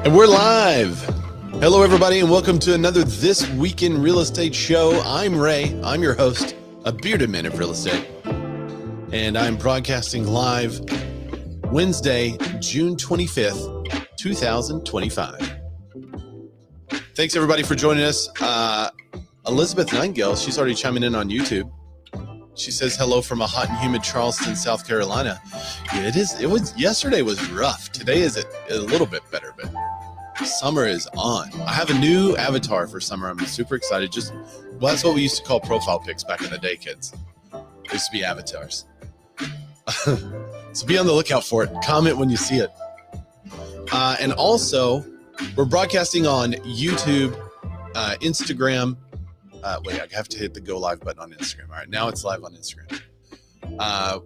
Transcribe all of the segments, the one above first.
And we're live. Hello, everybody, and welcome to another This Week in Real Estate show. I'm Ray. I'm your host, a bearded man of real estate. And I'm broadcasting live Wednesday, June 25th, 2025. Thanks, everybody, for joining us. Elizabeth Nightingale, she's already chiming in on YouTube. She says hello from a hot and humid Charleston, South Carolina. Yeah, yesterday was rough. Today is a little bit better, but summer is on. I have a new avatar for summer. I'm super excited. Well, that's what we used to call profile pics back in the day, kids. There used to be avatars. So be on the lookout for it. Comment when you see it. And also, we're broadcasting on YouTube, Instagram. Wait, I have to hit the go live button on Instagram. All right, now it's live on Instagram.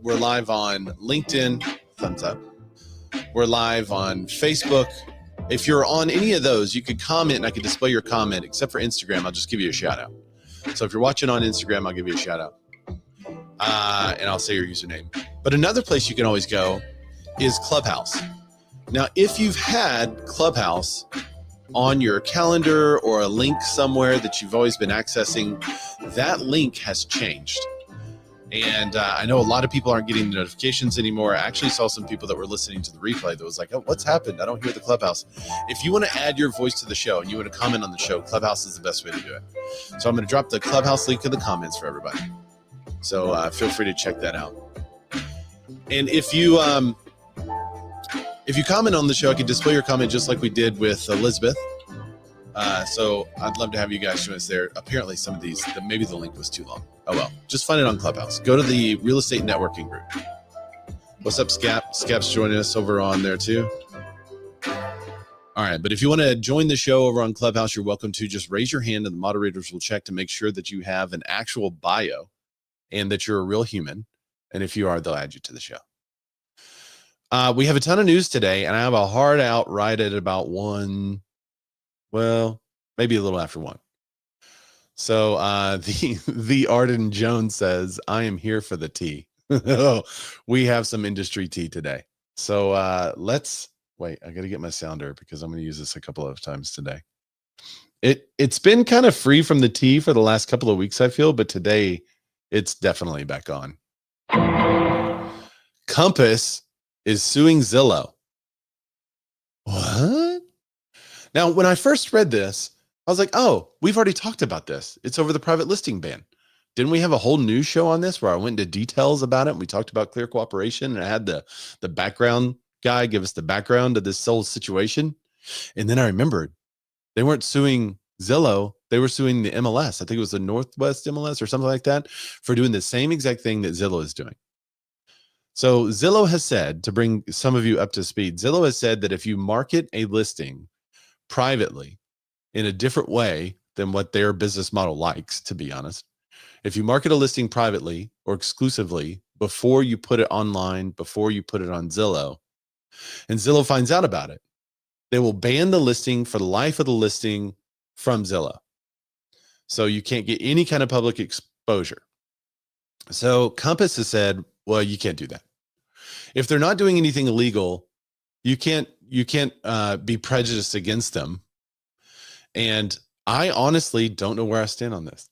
We're live on LinkedIn. Thumbs up. We're live on Facebook. If you're on any of those, you could comment and I could display your comment, except for Instagram. I'll just give you a shout out. So if you're watching on Instagram, I'll give you a shout out. And I'll say your username. But another place you can always go is Clubhouse. Now, if you've had Clubhouse on your calendar or a link somewhere that you've always been accessing, that link has changed. And I know a lot of people aren't getting the notifications anymore. I actually saw some people that were listening to the replay that was like, oh, what's happened? I don't hear the Clubhouse. If you want to add your voice to the show and you want to comment on the show, Clubhouse is the best way to do it. So I'm going to drop the Clubhouse link in the comments for everybody. So feel free to check that out. And if you comment on the show, I can display your comment just like we did with Elizabeth. So I'd love to have you guys join us there. Apparently some of these, maybe the link was too long. Oh well, just find it on Clubhouse. Go to the real estate networking group. What's up, Scap? Scap's joining us over on there too. All right, but if you want to join the show over on Clubhouse, you're welcome to. Just raise your hand and the moderators will check to make sure that you have an actual bio and that you're a real human. And if you are, they'll add you to the show. We have a ton of news today, and I have a hard out right at about 1. Well, maybe a little after 1. So the Arden Jones says, I am here for the tea. We have some industry tea today. So let's wait. I got to get my sounder because I'm going to use this a couple of times today. It's been kind of free from the tea for the last couple of weeks, I feel, but today it's definitely back on. Compass is suing Zillow. What? Now, when I first read this, I was like, oh, we've already talked about this. It's over the private listing ban. Didn't we have a whole news show on this where I went into details about it? And we talked about clear cooperation and I had the background guy give us the background of this whole situation. And then I remembered they weren't suing Zillow. They were suing the MLS. I think it was the Northwest MLS or something like that for doing the same exact thing that Zillow is doing. So Zillow has said, to bring some of you up to speed, Zillow has said that if you market a listing privately in a different way than what their business model likes, to be honest, if you market a listing privately or exclusively before you put it online, before you put it on Zillow, and Zillow finds out about it, they will ban the listing for the life of the listing from Zillow. So you can't get any kind of public exposure. So Compass has said, well, you can't do that. If they're not doing anything illegal, you can't be prejudiced against them. And I honestly don't know where I stand on this.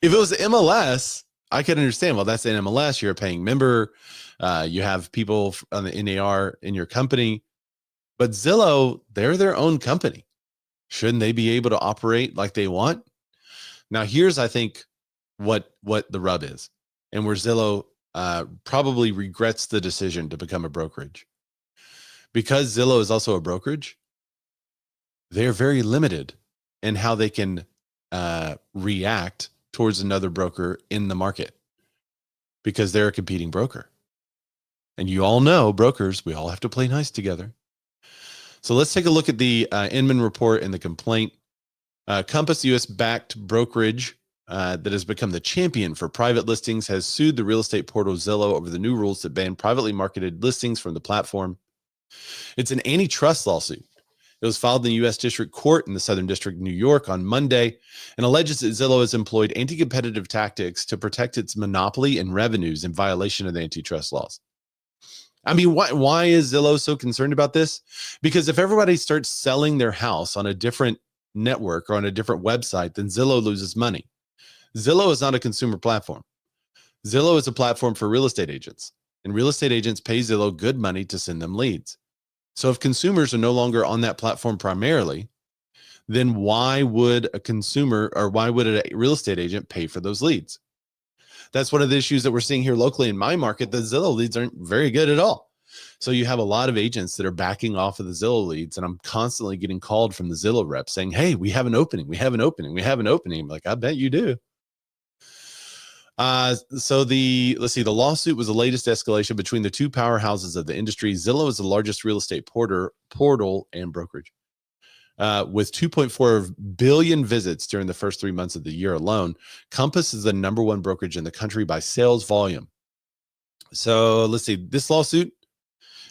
If it was the MLS, I could understand. Well, that's an MLS. You're a paying member. You have people on the NAR in your company. But Zillow, they're their own company. Shouldn't they be able to operate like they want? Now, here's, I think, what the rub is, and where Zillow probably regrets the decision to become a brokerage. Because Zillow is also a brokerage, they're very limited in how they can react towards another broker in the market because they're a competing broker. And you all know brokers, we all have to play nice together. So let's take a look at the Inman report and the complaint. Compass, US-backed brokerage that has become the champion for private listings, has sued the real estate portal Zillow over the new rules that ban privately marketed listings from the platform. It's an antitrust lawsuit. It was filed in the U.S. District Court in the Southern District of New York on Monday and alleges that Zillow has employed anti-competitive tactics to protect its monopoly and revenues in violation of the antitrust laws. I mean, why is Zillow so concerned about this? Because if everybody starts selling their house on a different network or on a different website, then Zillow loses money. Zillow is not a consumer platform. Zillow is a platform for real estate agents, and real estate agents pay Zillow good money to send them leads. So if consumers are no longer on that platform primarily, then why would a consumer or why would a real estate agent pay for those leads? That's one of the issues that we're seeing here locally in my market. The Zillow leads aren't very good at all. So you have a lot of agents that are backing off of the Zillow leads, and I'm constantly getting called from the Zillow rep saying, "Hey, we have an opening. We have an opening. We have an opening." I'm like, I bet you do. So let's see, the lawsuit was the latest escalation between the two powerhouses of the industry. Zillow is the largest real estate portal and brokerage, with 2.4 billion visits during the first 3 months of the year alone. Compass is the number one brokerage in the country by sales volume. So let's see, this lawsuit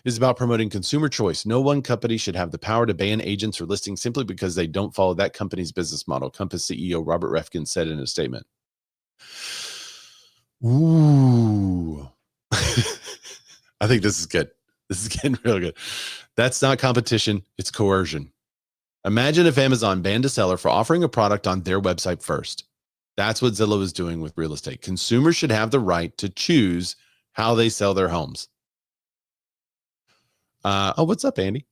is about promoting consumer choice. No one company should have the power to ban agents or listings simply because they don't follow that company's business model, Compass CEO Robert Refkin said in a statement. Ooh. I think this is good. This is getting real good. That's not competition. It's coercion. Imagine if Amazon banned a seller for offering a product on their website first. That's what Zillow is doing with real estate. Consumers should have the right to choose how they sell their homes. What's up, Andy?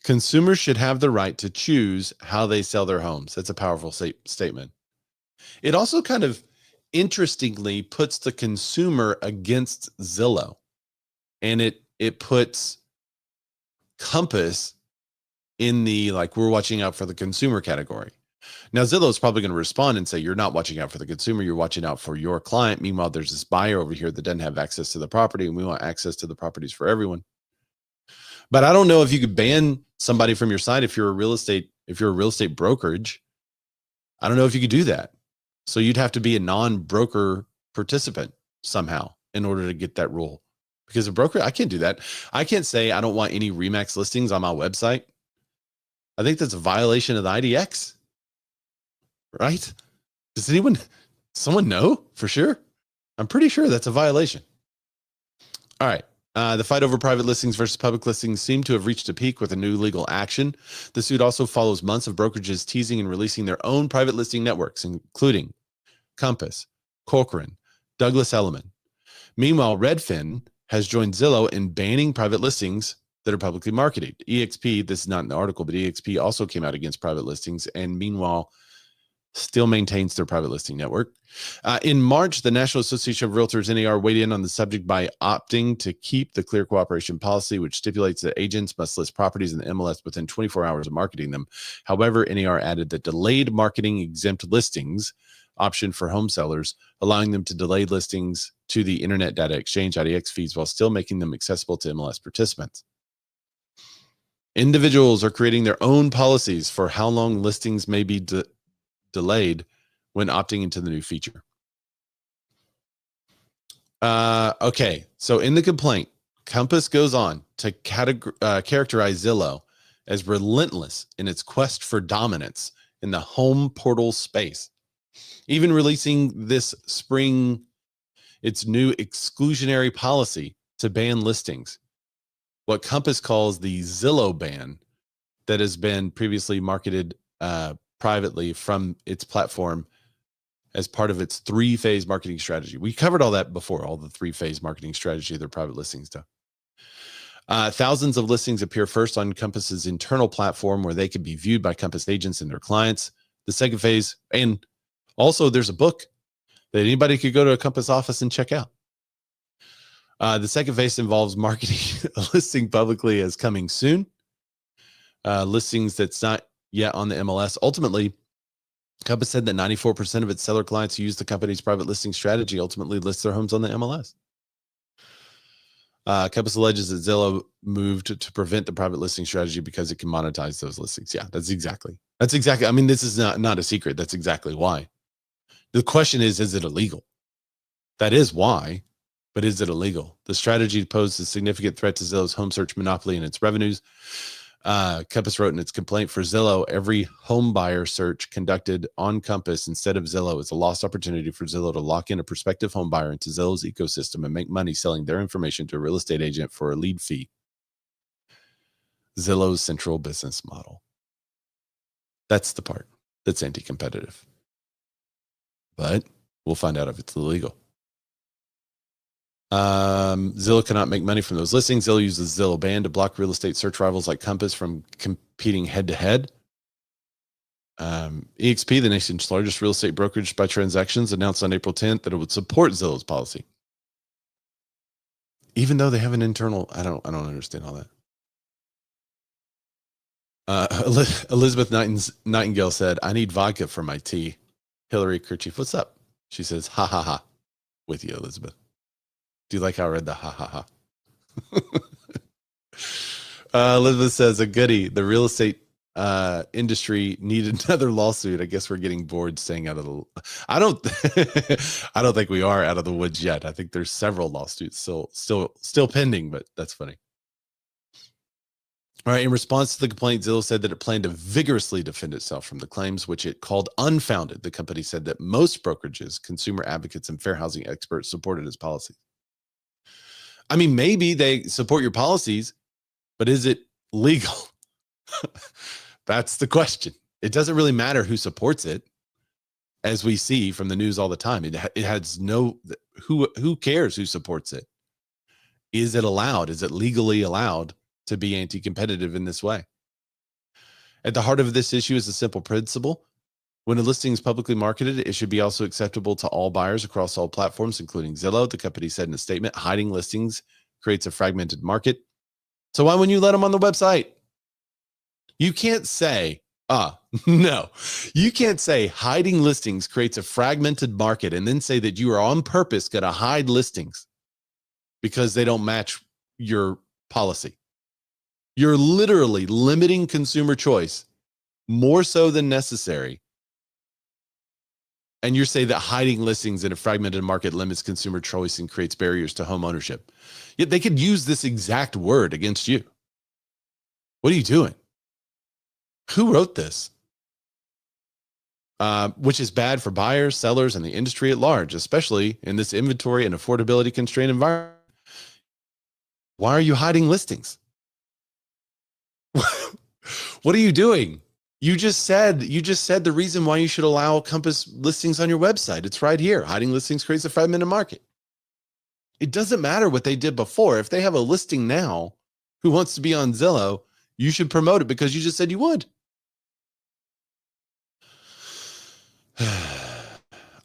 Consumers should have the right to choose how they sell their homes. That's a powerful statement. It also kind of interestingly puts the consumer against Zillow, and it puts Compass in the, like, we're watching out for the consumer category. Now, Zillow is probably going to respond and say, you're not watching out for the consumer, you're watching out for your client. Meanwhile, there's this buyer over here that doesn't have access to the property, and we want access to the properties for everyone. But I don't know if you could ban somebody from your site if you're a real estate brokerage. I don't know if you could do that. So you'd have to be a non-broker participant somehow in order to get that rule. Because a broker, I can't do that. I can't say I don't want any Remax listings on my website. I think that's a violation of the IDX, right? Does someone know for sure? I'm pretty sure that's a violation. All right. The fight over private listings versus public listings seemed to have reached a peak with a new legal action. The suit also follows months of brokerages teasing and releasing their own private listing networks, including Compass, Corcoran, Douglas Elliman. Meanwhile, Redfin has joined Zillow in banning private listings that are publicly marketed. EXP, this is not in the article, but EXP also came out against private listings, and meanwhile still maintains their private listing network. In March, the National Association of Realtors, NAR, weighed in on the subject by opting to keep the clear cooperation policy, which stipulates that agents must list properties in the MLS within 24 hours of marketing them. However, NAR added that delayed marketing exempt listings option for home sellers, allowing them to delay listings to the Internet Data Exchange IDX fees while still making them accessible to MLS participants. Individuals are creating their own policies for how long listings may be delayed when opting into the new feature. Okay, so in the complaint, Compass goes on to characterize Zillow as relentless in its quest for dominance in the home portal space, even releasing this spring its new exclusionary policy to ban listings, what Compass calls the Zillow ban, that has been previously marketed privately from its platform as part of its 3-phase marketing strategy. We covered all that before, all the 3-phase marketing strategy, their private listing stuff. Thousands of listings appear first on Compass's internal platform where they can be viewed by Compass agents and their clients. The second phase, and also there's a book that anybody could go to a Compass office and check out. The second phase involves marketing a listing publicly as coming soon. Listings that's not yet on the MLS. Ultimately, Compass said that 94% of its seller clients who use the company's private listing strategy ultimately list their homes on the MLS. Compass alleges that Zillow moved to prevent the private listing strategy because it can monetize those listings. Yeah, that's exactly. I mean, this is not a secret. That's exactly why. The question is it illegal? That is why, but is it illegal? The strategy poses a significant threat to Zillow's home search monopoly and its revenues. Compass wrote in its complaint, for Zillow, every home buyer search conducted on Compass instead of Zillow is a lost opportunity for Zillow to lock in a prospective home buyer into Zillow's ecosystem and make money selling their information to a real estate agent for a lead fee. Zillow's central business model. That's the part that's anti-competitive. But we'll find out if it's illegal. Zillow cannot make money from those listings. Zillow uses Zillow ban to block real estate search rivals like Compass from competing head-to-head. EXP, the nation's largest real estate brokerage by transactions, announced on April 10th that it would support Zillow's policy, even though they have an internal. I don't understand all that. Elizabeth Nightingale said, "I need vodka for my tea." Hillary Kerchief, what's up? She says, "Ha ha ha," with you, Elizabeth. Do you like how I read the ha ha ha? Elizabeth says, a goodie. The real estate industry needed another lawsuit. I guess we're getting bored staying out of the. I don't think we are out of the woods yet. I think there's several lawsuits still pending, but that's funny. All right. In response to the complaint, Zillow said that it planned to vigorously defend itself from the claims, which it called unfounded. The company said that most brokerages, consumer advocates, and fair housing experts supported its policy. I mean, maybe they support your policies, but is it legal? That's the question. It doesn't really matter who supports it, as we see from the news all the time. It has no, who cares who supports it? Is it allowed? Is it legally allowed to be anti-competitive in this way? At the heart of this issue is a simple principle. When a listing is publicly marketed, it should be also acceptable to all buyers across all platforms, including Zillow. The company said in a statement, hiding listings creates a fragmented market. So why wouldn't you let them on the website? You can't say, no, you can't say hiding listings creates a fragmented market and then say that you are on purpose going to hide listings because they don't match your policy. You're literally limiting consumer choice more so than necessary. And you're saying that hiding listings in a fragmented market limits consumer choice and creates barriers to home ownership. Yet they could use this exact word against you. What are you doing? Who wrote this? Which is bad for buyers, sellers, and the industry at large, especially in this inventory and affordability constrained environment. Why are you hiding listings? What are you doing? You just said the reason why you should allow Compass listings on your website. It's right here. Hiding listings creates a fragmented market. It doesn't matter what they did before. If they have a listing now who wants to be on Zillow, you should promote it because you just said you would.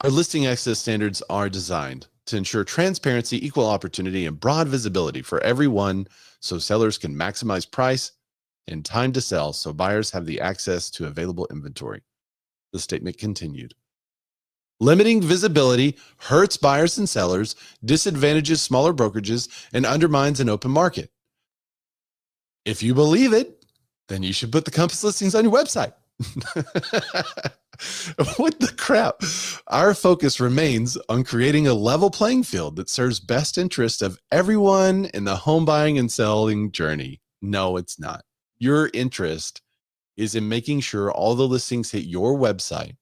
Our listing access standards are designed to ensure transparency, equal opportunity, and broad visibility for everyone so sellers can maximize price and time to sell so buyers have the access to available inventory. The statement continued. Limiting visibility hurts buyers and sellers, disadvantages smaller brokerages, and undermines an open market. If you believe it, then you should put the Compass listings on your website. What the crap? Our focus remains on creating a level playing field that serves best interest of everyone in the home buying and selling journey. No, it's not. Your interest is in making sure all the listings hit your website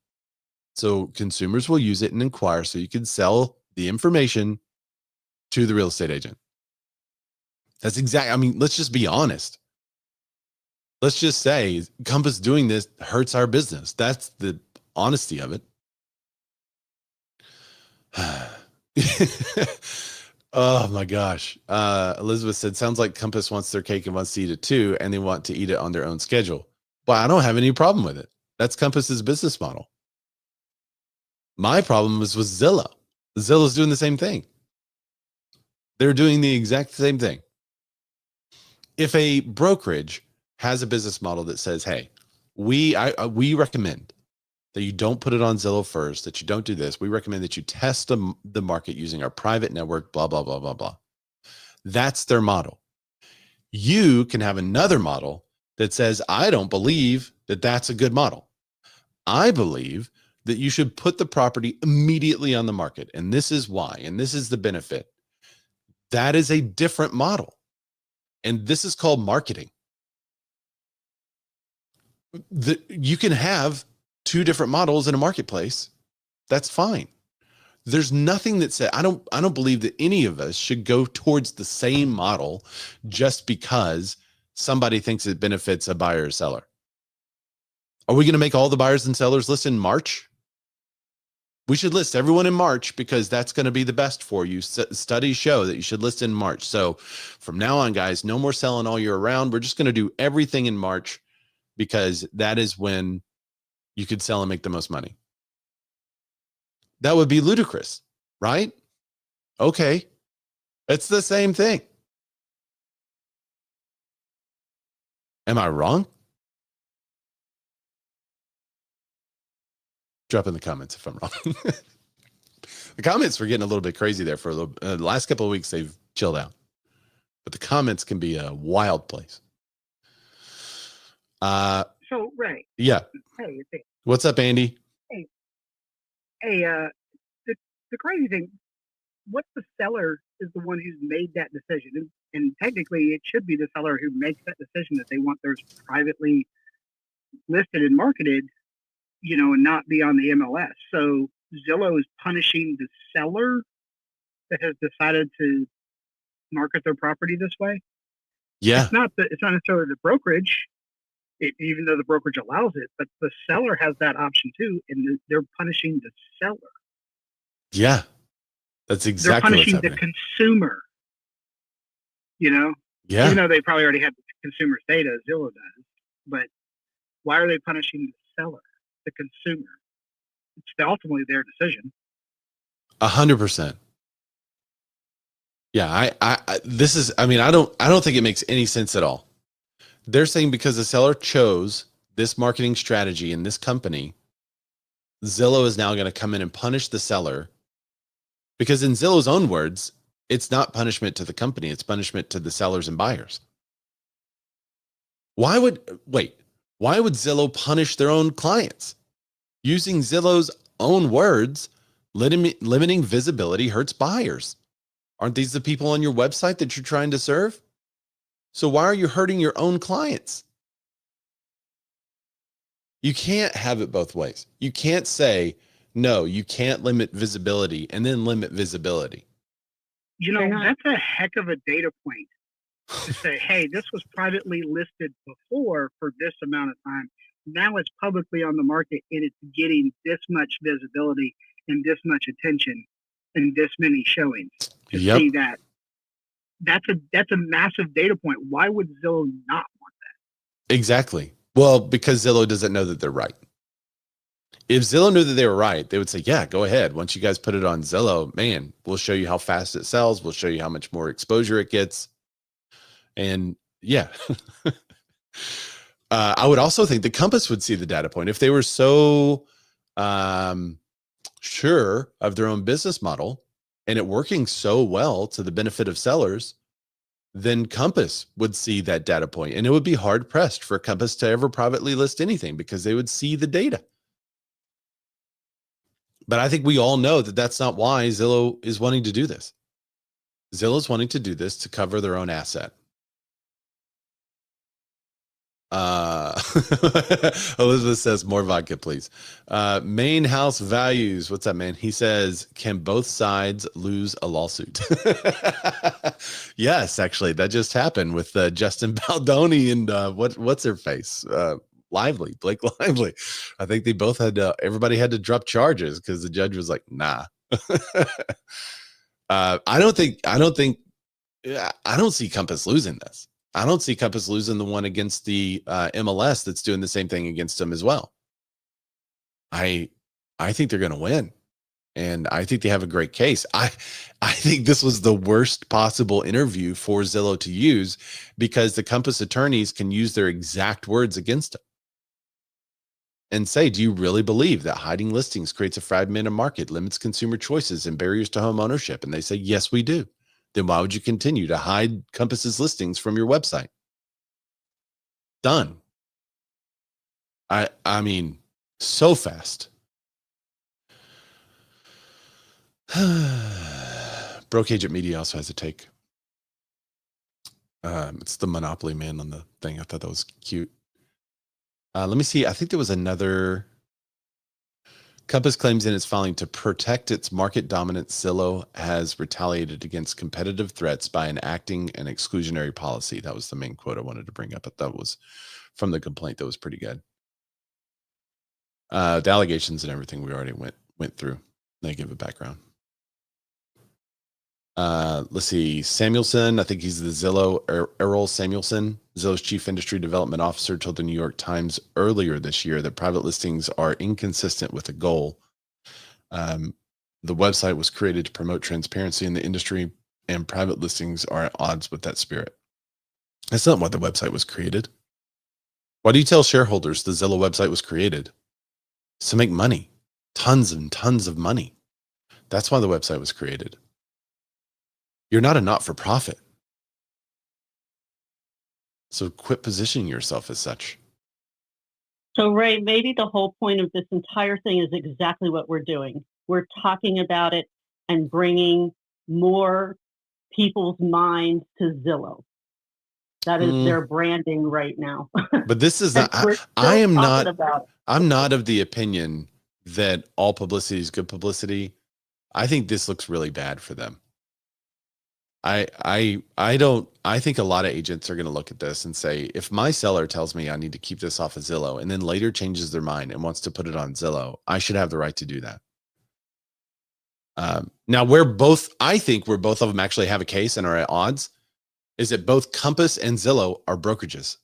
so consumers will use it and inquire so you can sell the information to the real estate agent. That's exactly, I mean, let's just be honest. Let's just say Compass doing this hurts our business. That's the honesty of it. Oh my gosh. Elizabeth said, sounds like Compass wants their cake and wants to eat it too, and they want to eat it on their own schedule. Well, I don't have any problem with it. That's Compass's business model. My problem was with Zillow. Zillow's doing the same thing. They're doing the exact same thing. If a brokerage has a business model that says, hey, we recommend that you don't put it on Zillow first, that you don't do this. We recommend that you test the market using our private network, blah, blah, blah, blah, blah. That's their model. You can have another model that says, I don't believe that that's a good model. I believe that you should put the property immediately on the market. And this is why, and this is the benefit. That is a different model. And this is called marketing. You can have two different models in a marketplace. That's fine. There's nothing that said, I don't believe that any of us should go towards the same model just because somebody thinks it benefits a buyer or seller. Are we going to make all the buyers and sellers list in March? We should list everyone in March because that's going to be the best for you. Studies show that you should list in March. So from now on, guys, no more selling all year round. We're just going to do everything in March because that is when you could sell and make the most money. That would be ludicrous, right? Okay. It's the same thing. Am I wrong? Drop in the comments if I'm wrong. The comments were getting a little bit crazy there for a little. The last couple of weeks they've chilled out, but the comments can be a wild place. So Ray. Yeah. Hey. What's up, Andy? Hey. The crazy thing, what the seller is the one who's made that decision, and technically it should be the seller who makes that decision that they want theirs privately listed and marketed, and not be on the MLS. So Zillow is punishing the seller that has decided to market their property this way. Yeah. It's not necessarily the brokerage, even though the brokerage allows it, but the seller has that option too, and they're punishing the seller. Yeah, that's exactly they're punishing the consumer. Yeah. Even though they probably already have the consumer's data, Zillow does. But why are they punishing the seller, the consumer? It's ultimately their decision. 100%. Yeah, I don't think it makes any sense at all. They're saying because the seller chose this marketing strategy in this company, Zillow is now going to come in and punish the seller. Because in Zillow's own words, it's not punishment to the company, it's punishment to the sellers and buyers. Why would Zillow punish their own clients? Using Zillow's own words, limiting visibility hurts buyers. Aren't these the people on your website that you're trying to serve? So why are you hurting your own clients? You can't have it both ways. You can't say, no, you can't limit visibility and then limit visibility. That's a heck of a data point to say, hey, this was privately listed before for this amount of time. Now it's publicly on the market and it's getting this much visibility and this much attention and this many showings. To see that, that's a massive data point. Why would Zillow not want that? Exactly. Well, because Zillow doesn't know that they're right. If Zillow knew that they were right, they would say, yeah, go ahead. Once you guys put it on Zillow, man, we'll show you how fast it sells. We'll show you how much more exposure it gets. And yeah, I would also think the Compass would see the data point. If they were so sure of their own business model and it working so well to the benefit of sellers, then Compass would see that data point. And it would be hard pressed for Compass to ever privately list anything because they would see the data. But I think we all know that that's not why Zillow is wanting to do this. Zillow's wanting to do this to cover their own asset. Elizabeth says more vodka, please. Main house values. What's up, man? He says, can both sides lose a lawsuit? Yes, actually, that just happened with Justin Baldoni and what's her face? Blake Lively. I think they both had everybody had to drop charges because the judge was like, nah. I don't see Compass losing this. I don't see Compass losing the one against the MLS that's doing the same thing against them as well. I think they're going to win. And I think they have a great case. I think this was the worst possible interview for Zillow to use because the Compass attorneys can use their exact words against them and say, do you really believe that hiding listings creates a fragmented market, limits consumer choices and barriers to home ownership? And they say, yes, we do. Then why would you continue to hide Compass's listings from your website? Done. I mean, so fast. Broke Agent Media also has a take. It's the Monopoly man on the thing. I thought that was cute. Let me see. I think there was another. Compass claims in its filing to protect its market dominance, Zillow has retaliated against competitive threats by enacting an exclusionary policy. That was the main quote I wanted to bring up, but that was from the complaint. That was pretty good. The allegations and everything we already went through. They give a background. Let's see. Samuelson, I think he's the Zillow, Errol Samuelson, Zillow's chief industry development officer, told the New York Times earlier this year that private listings are inconsistent with the goal. The website was created to promote transparency in the industry, and private listings are at odds with that spirit. That's not why the website was created. Why do you tell shareholders the Zillow website was created? It's to make money, tons and tons of money. That's why the website was created. You're not a not-for-profit. So quit positioning yourself as such. So Ray, maybe the whole point of this entire thing is exactly what we're doing. We're talking about it and bringing more people's minds to Zillow. That is their branding right now. But this is not, I'm not of the opinion that all publicity is good publicity. I think this looks really bad for them. I think a lot of agents are going to look at this and say, if my seller tells me I need to keep this off of Zillow and then later changes their mind and wants to put it on Zillow, I should have the right to do that. Now I think where both of them actually have a case and are at odds is that both Compass and Zillow are brokerages.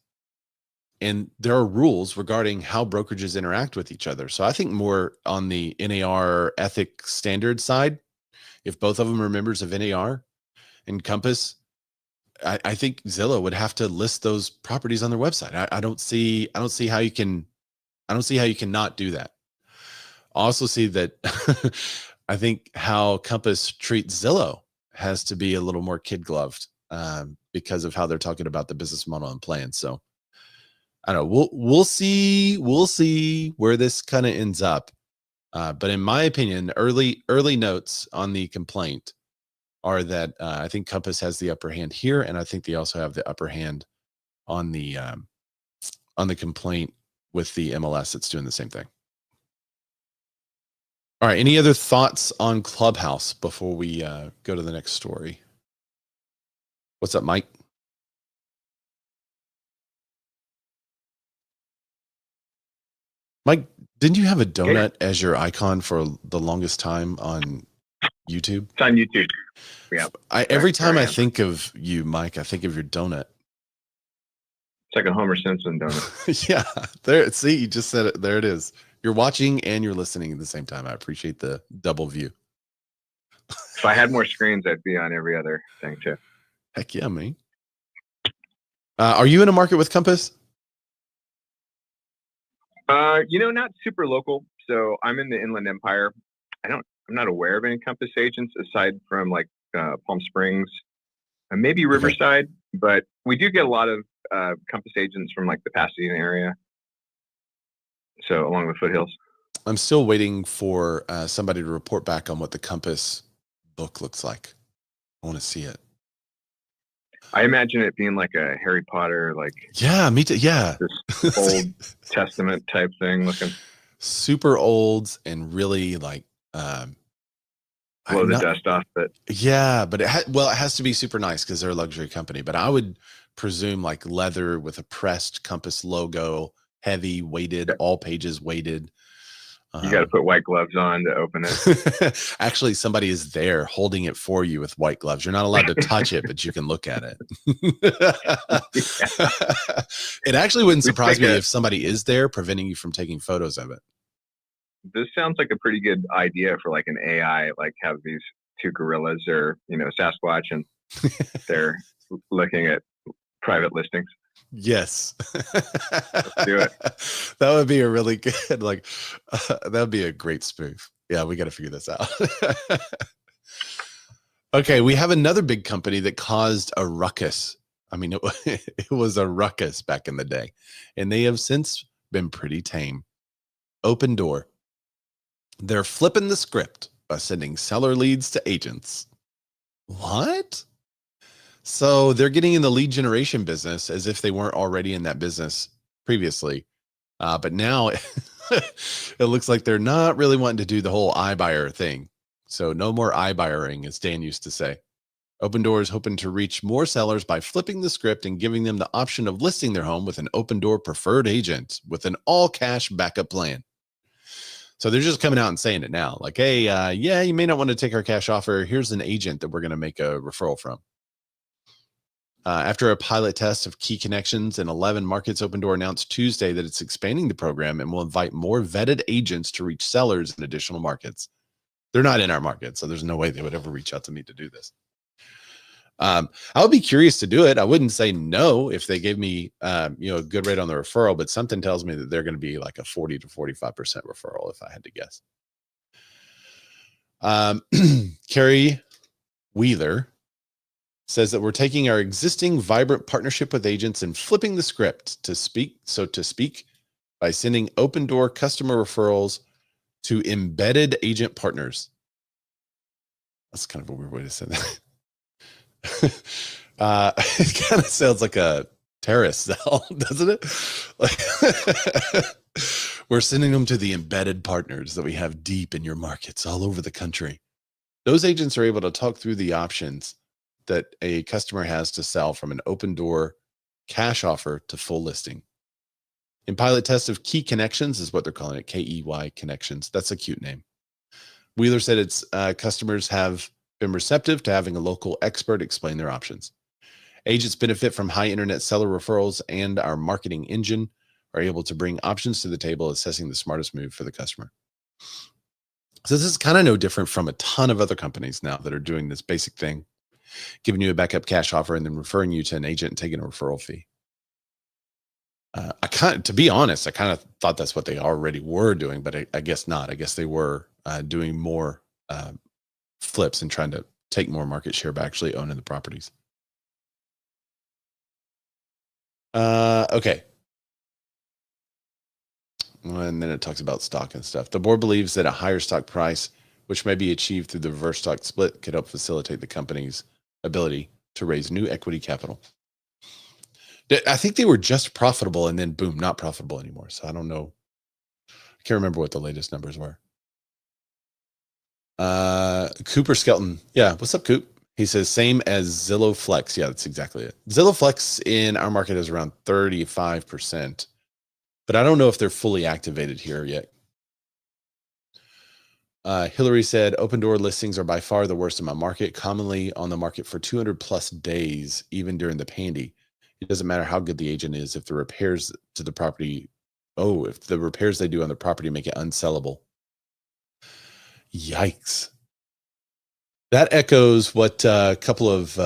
And there are rules regarding how brokerages interact with each other. So I think more on the NAR ethic standard side, if both of them are members of NAR and Compass, I think Zillow would have to list those properties on their website. I don't see how you can not do that. I also see that I think how Compass treats Zillow has to be a little more kid gloved because of how they're talking about the business model and plan. So I don't know. We'll see where this kind of ends up. But in my opinion, early notes on the complaint are that I think Compass has the upper hand here, and I think they also have the upper hand on the complaint with the MLS that's doing the same thing. All right. Any other thoughts on Clubhouse before we go to the next story? What's up, Mike? Mike, didn't you have a donut as your icon for the longest time on YouTube? It's on YouTube. Yeah. Every time I think of you, Mike, I think of your donut. It's like a Homer Simpson donut. Yeah. There. See, you just said it. There it is. You're watching and you're listening at the same time. I appreciate the double view. If I had more screens, I'd be on every other thing too. Heck yeah, man. Are you in a market with Compass? Not super local. So I'm in the Inland Empire. I'm not aware of any Compass agents aside from like Palm Springs and maybe Riverside, but we do get a lot of Compass agents from like the Pasadena area. So along the foothills. I'm still waiting for somebody to report back on what the Compass book looks like. I want to see it. I imagine it being like a Harry Potter, like yeah, me too. Yeah, this Old Testament type thing looking. Super old and really like blow the dust off. But yeah, but it has to be super nice because they're a luxury company. But I would presume like leather with a pressed Compass logo, heavy, weighted, all pages weighted. You got to put white gloves on to open it. Actually, somebody is there holding it for you with white gloves. You're not allowed to touch it, but you can look at it. It actually wouldn't surprise me if somebody is there preventing you from taking photos of it. This sounds like a pretty good idea for like an AI, like have these two gorillas or, Sasquatch, and they're looking at private listings. Yes. Let's do it. That would be a really good, that would be a great spoof. Yeah, we got to figure this out. Okay, we have another big company that caused a ruckus. I mean, it was a ruckus back in the day, and they have since been pretty tame. Opendoor. They're flipping the script by sending seller leads to agents. What? So they're getting in the lead generation business as if they weren't already in that business previously. But now it looks like they're not really wanting to do the whole iBuyer thing. So no more iBuyering, as Dan used to say. Opendoor is hoping to reach more sellers by flipping the script and giving them the option of listing their home with an Opendoor preferred agent with an all-cash backup plan. So they're just coming out and saying it now. Like, hey, yeah, you may not want to take our cash offer. Here's an agent that we're going to make a referral from. After a pilot test of key connections in 11 markets, Opendoor announced Tuesday that it's expanding the program and will invite more vetted agents to reach sellers in additional markets. They're not in our market, so there's no way they would ever reach out to me to do this. I would be curious to do it. I wouldn't say no if they gave me, a good rate on the referral, but something tells me that they're going to be like a 40 to 45% referral if I had to guess. Carrie Wheeler says that we're taking our existing vibrant partnership with agents and flipping the script to speak, by sending Opendoor customer referrals to embedded agent partners. That's kind of a weird way to say that. It kind of sounds like a terrorist cell, doesn't it? Like we're sending them to the embedded partners that we have deep in your markets all over the country. Those agents are able to talk through the options that a customer has to sell from an Opendoor cash offer to full listing. In pilot test of Key Connections is what they're calling it, KEY Connections. That's a cute name. Wheeler said its customers have been receptive to having a local expert explain their options. Agents benefit from high internet seller referrals, and our marketing engine are able to bring options to the table, assessing the smartest move for the customer. So this is kind of no different from a ton of other companies now that are doing this basic thing, giving you a backup cash offer and then referring you to an agent and taking a referral fee. To be honest, I kind of thought that's what they already were doing, but I guess not. I guess they were doing more flips and trying to take more market share by actually owning the properties. Okay. And then it talks about stock and stuff. The board believes that a higher stock price, which may be achieved through the reverse stock split, could help facilitate the company's ability to raise new equity capital. I think they were just profitable and then boom, not profitable anymore. So I don't know. I can't remember what the latest numbers were. Cooper Skelton. Yeah. What's up, Coop? He says, same as Zillow Flex. Yeah, that's exactly it. Zillow Flex in our market is around 35%, but I don't know if they're fully activated here yet. Hillary said, Opendoor listings are by far the worst in my market, commonly on the market for 200 plus days, even during the pandy. It doesn't matter how good the agent is if the repairs to the property, if the repairs they do on the property make it unsellable. Yikes. That echoes what a couple of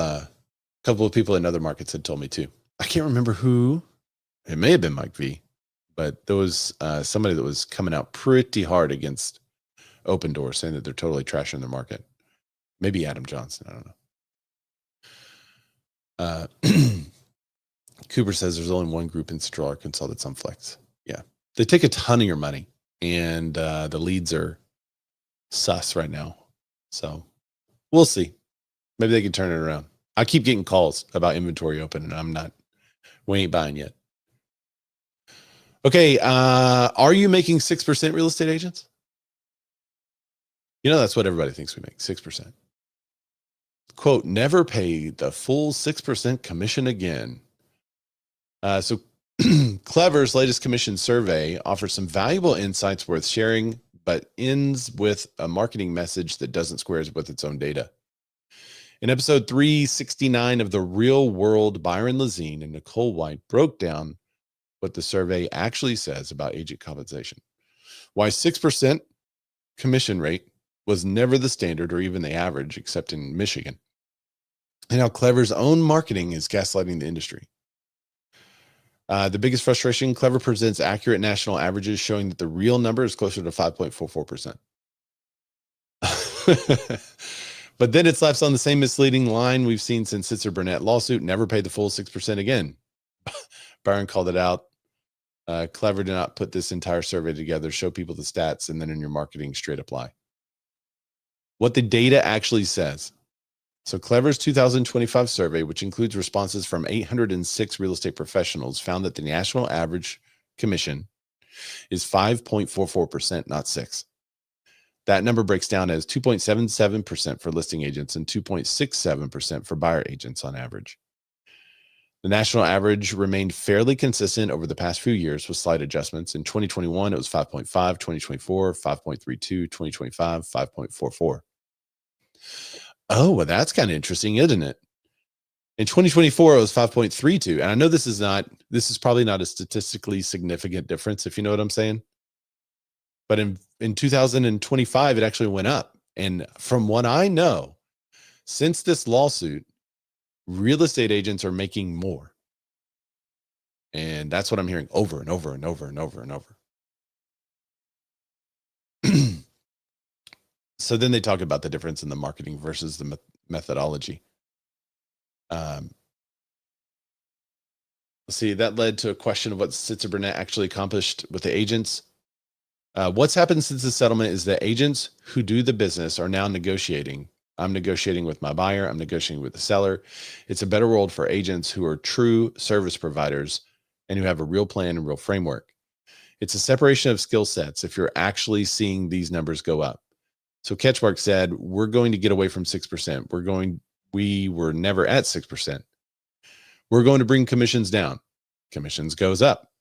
people in other markets had told me too. I can't remember who. It may have been Mike V, but there was somebody that was coming out pretty hard against Opendoor, saying that they're totally trashing their market. Maybe Adam Johnson. I don't know. Cooper says there's only one group in Central Arkansas that's on Flex. Yeah. They take a ton of your money, and the leads are sus right now. So we'll see. Maybe they can turn it around. I keep getting calls about inventory open, and we ain't buying yet. Okay. Are you making 6% real estate agents? That's what everybody thinks we make, 6%. Quote, never pay the full 6% commission again. So Clever's latest commission survey offers some valuable insights worth sharing, but ends with a marketing message that doesn't square with its own data. In episode 369 of The Real World, Byron Lazine and Nicole White broke down what the survey actually says about agent compensation, why 6% commission rate was never the standard or even the average, except in Michigan, and how Clever's own marketing is gaslighting the industry. The biggest frustration, Clever presents accurate national averages showing that the real number is closer to 5.44%. But then it slaps on the same misleading line we've seen since Sitzer Burnett lawsuit, never pay the full 6% again. Byron called it out. Clever did not put this entire survey together, show people the stats, and then in your marketing straight apply. What the data actually says. So Clever's 2025 survey, which includes responses from 806 real estate professionals, found that the national average commission is 5.44%, not 6. That number breaks down as 2.77% for listing agents and 2.67% for buyer agents on average. The national average remained fairly consistent over the past few years with slight adjustments. In 2021, it was 5.5, 2024, 5.32, 2025, 5.44. Oh, well, that's kind of interesting, isn't it? In 2024, it was 5.32. And I know this is probably not a statistically significant difference, if you know what I'm saying. But in 2025, it actually went up. And from what I know, since this lawsuit, real estate agents are making more. And that's what I'm hearing over and over and over and over and over. So then they talk about the difference in the marketing versus the methodology. See, that led to a question of what Sitzer Burnett actually accomplished with the agents. What's happened since the settlement is that agents who do the business are now negotiating. I'm negotiating with my buyer. I'm negotiating with the seller. It's a better world for agents who are true service providers and who have a real plan and real framework. It's a separation of skill sets if you're actually seeing these numbers go up. So Ketchmark said, we're going to get away from 6%. We were never at 6%. We're going to bring commissions down. Commissions goes up.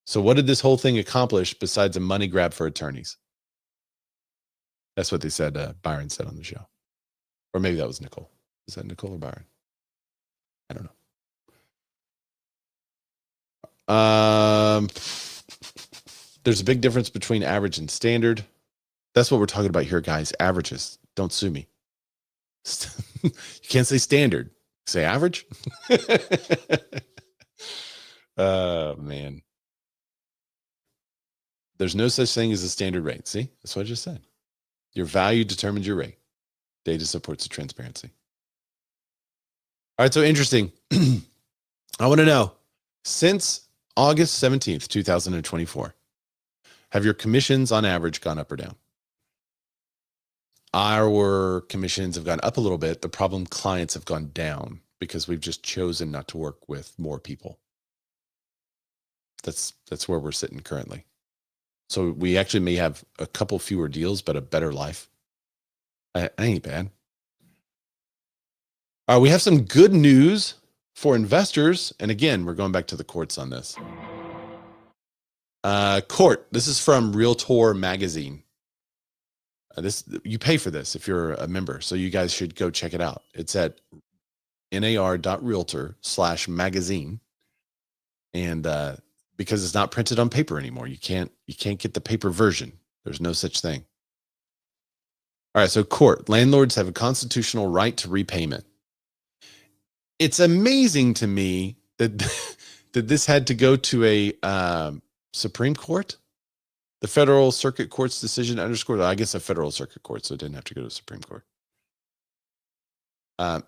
So what did this whole thing accomplish besides a money grab for attorneys? That's what they said, Byron said on the show. Or maybe that was Nicole. Is that Nicole or Byron? I don't know. There's a big difference between average and standard. That's what we're talking about here, guys. Averages. Don't sue me. You can't say standard. Say average. Oh, man. There's no such thing as a standard rate. See, that's what I just said. Your value determines your rate. Data supports the transparency. All right, so interesting. I want to know, since August 17th, 2024, have your commissions on average gone up or down? Our commissions have gone up a little bit. The problem, clients have gone down because we've just chosen not to work with more people. That's where we're sitting currently. So we actually may have a couple fewer deals, but a better life. I ain't bad. All right, we have some good news for investors. And again, we're going back to the courts on this. Court, this is from Realtor magazine. You pay for this if you're a member, so you guys should go check it out. It's at nar.realtor/magazine. And because it's not printed on paper anymore, you can't get the paper version. There's no such thing. All right, so court, landlords have a constitutional right to repayment. It's amazing to me that that this had to go to a Supreme Court. The Federal Circuit Court's decision underscored, I guess, a Federal Circuit Court, so it didn't have to go to the Supreme Court.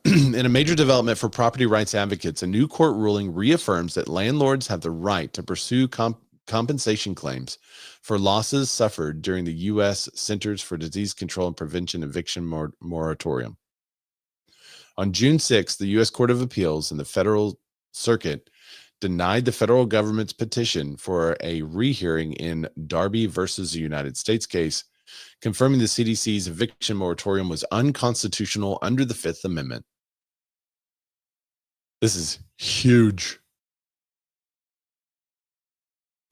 In a major development for property rights advocates, a new court ruling reaffirms that landlords have the right to pursue compensation claims for losses suffered during the U.S. Centers for Disease Control and Prevention eviction moratorium. On June 6th, the U.S. Court of Appeals in the Federal Circuit denied the federal government's petition for a rehearing in Darby versus the United States case, confirming the CDC's eviction moratorium was unconstitutional under the Fifth Amendment. This is huge.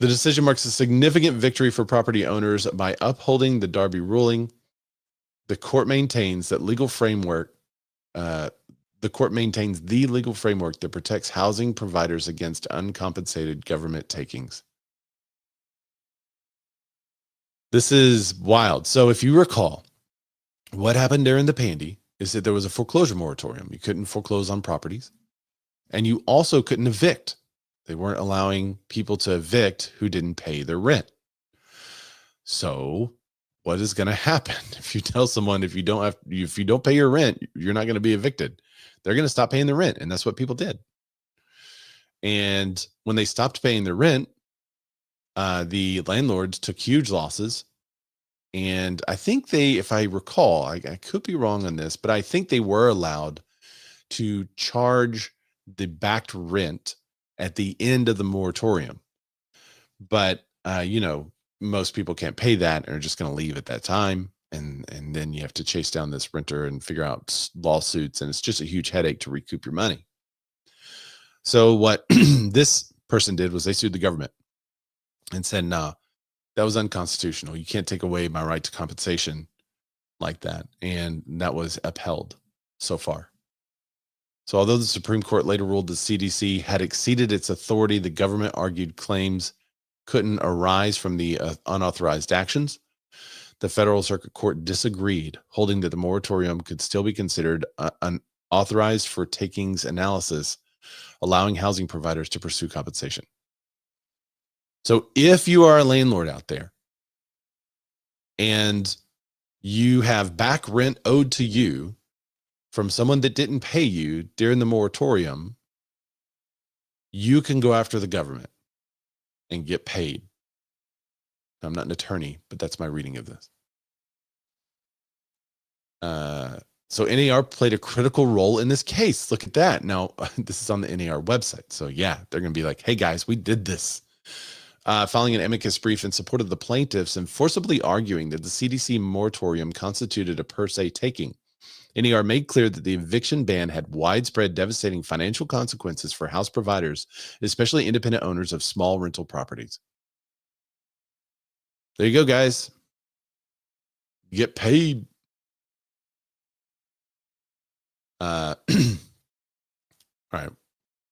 The decision marks a significant victory for property owners by upholding the Darby ruling. The court maintains that legal framework. The court maintains the legal framework that protects housing providers against uncompensated government takings. This is wild. So if you recall, what happened during the pandy is that there was a foreclosure moratorium. You couldn't foreclose on properties, and you also couldn't evict. They weren't allowing people to evict who didn't pay their rent. So what is going to happen if you tell someone if you don't pay your rent, you're not going to be evicted? They're going to stop paying the rent, and that's what people did. And when they stopped paying their rent, the landlords took huge losses. And I think if I recall, I could be wrong on this, but I think they were allowed to charge the backed rent at the end of the moratorium. But most people can't pay that and are just going to leave at that time. And then you have to chase down this renter and figure out lawsuits. And it's just a huge headache to recoup your money. So what this person did was they sued the government and said, nah, that was unconstitutional. You can't take away my right to compensation like that. And that was upheld so far. So although the Supreme Court later ruled the CDC had exceeded its authority, the government argued claims couldn't arise from the unauthorized actions. The Federal Circuit Court disagreed, holding that the moratorium could still be considered unauthorized for takings analysis, allowing housing providers to pursue compensation. So if you are a landlord out there and you have back rent owed to you from someone that didn't pay you during the moratorium, you can go after the government and get paid. I'm not an attorney, but that's my reading of this. So NAR played a critical role in this case. Look at that. Now, this is on the NAR website. So yeah, they're going to be like, hey guys, we did this. Filing an amicus brief in support of the plaintiffs and forcibly arguing that the CDC moratorium constituted a per se taking. NAR made clear that the eviction ban had widespread, devastating financial consequences for house providers, especially independent owners of small rental properties. There you go, guys. You get paid. All right.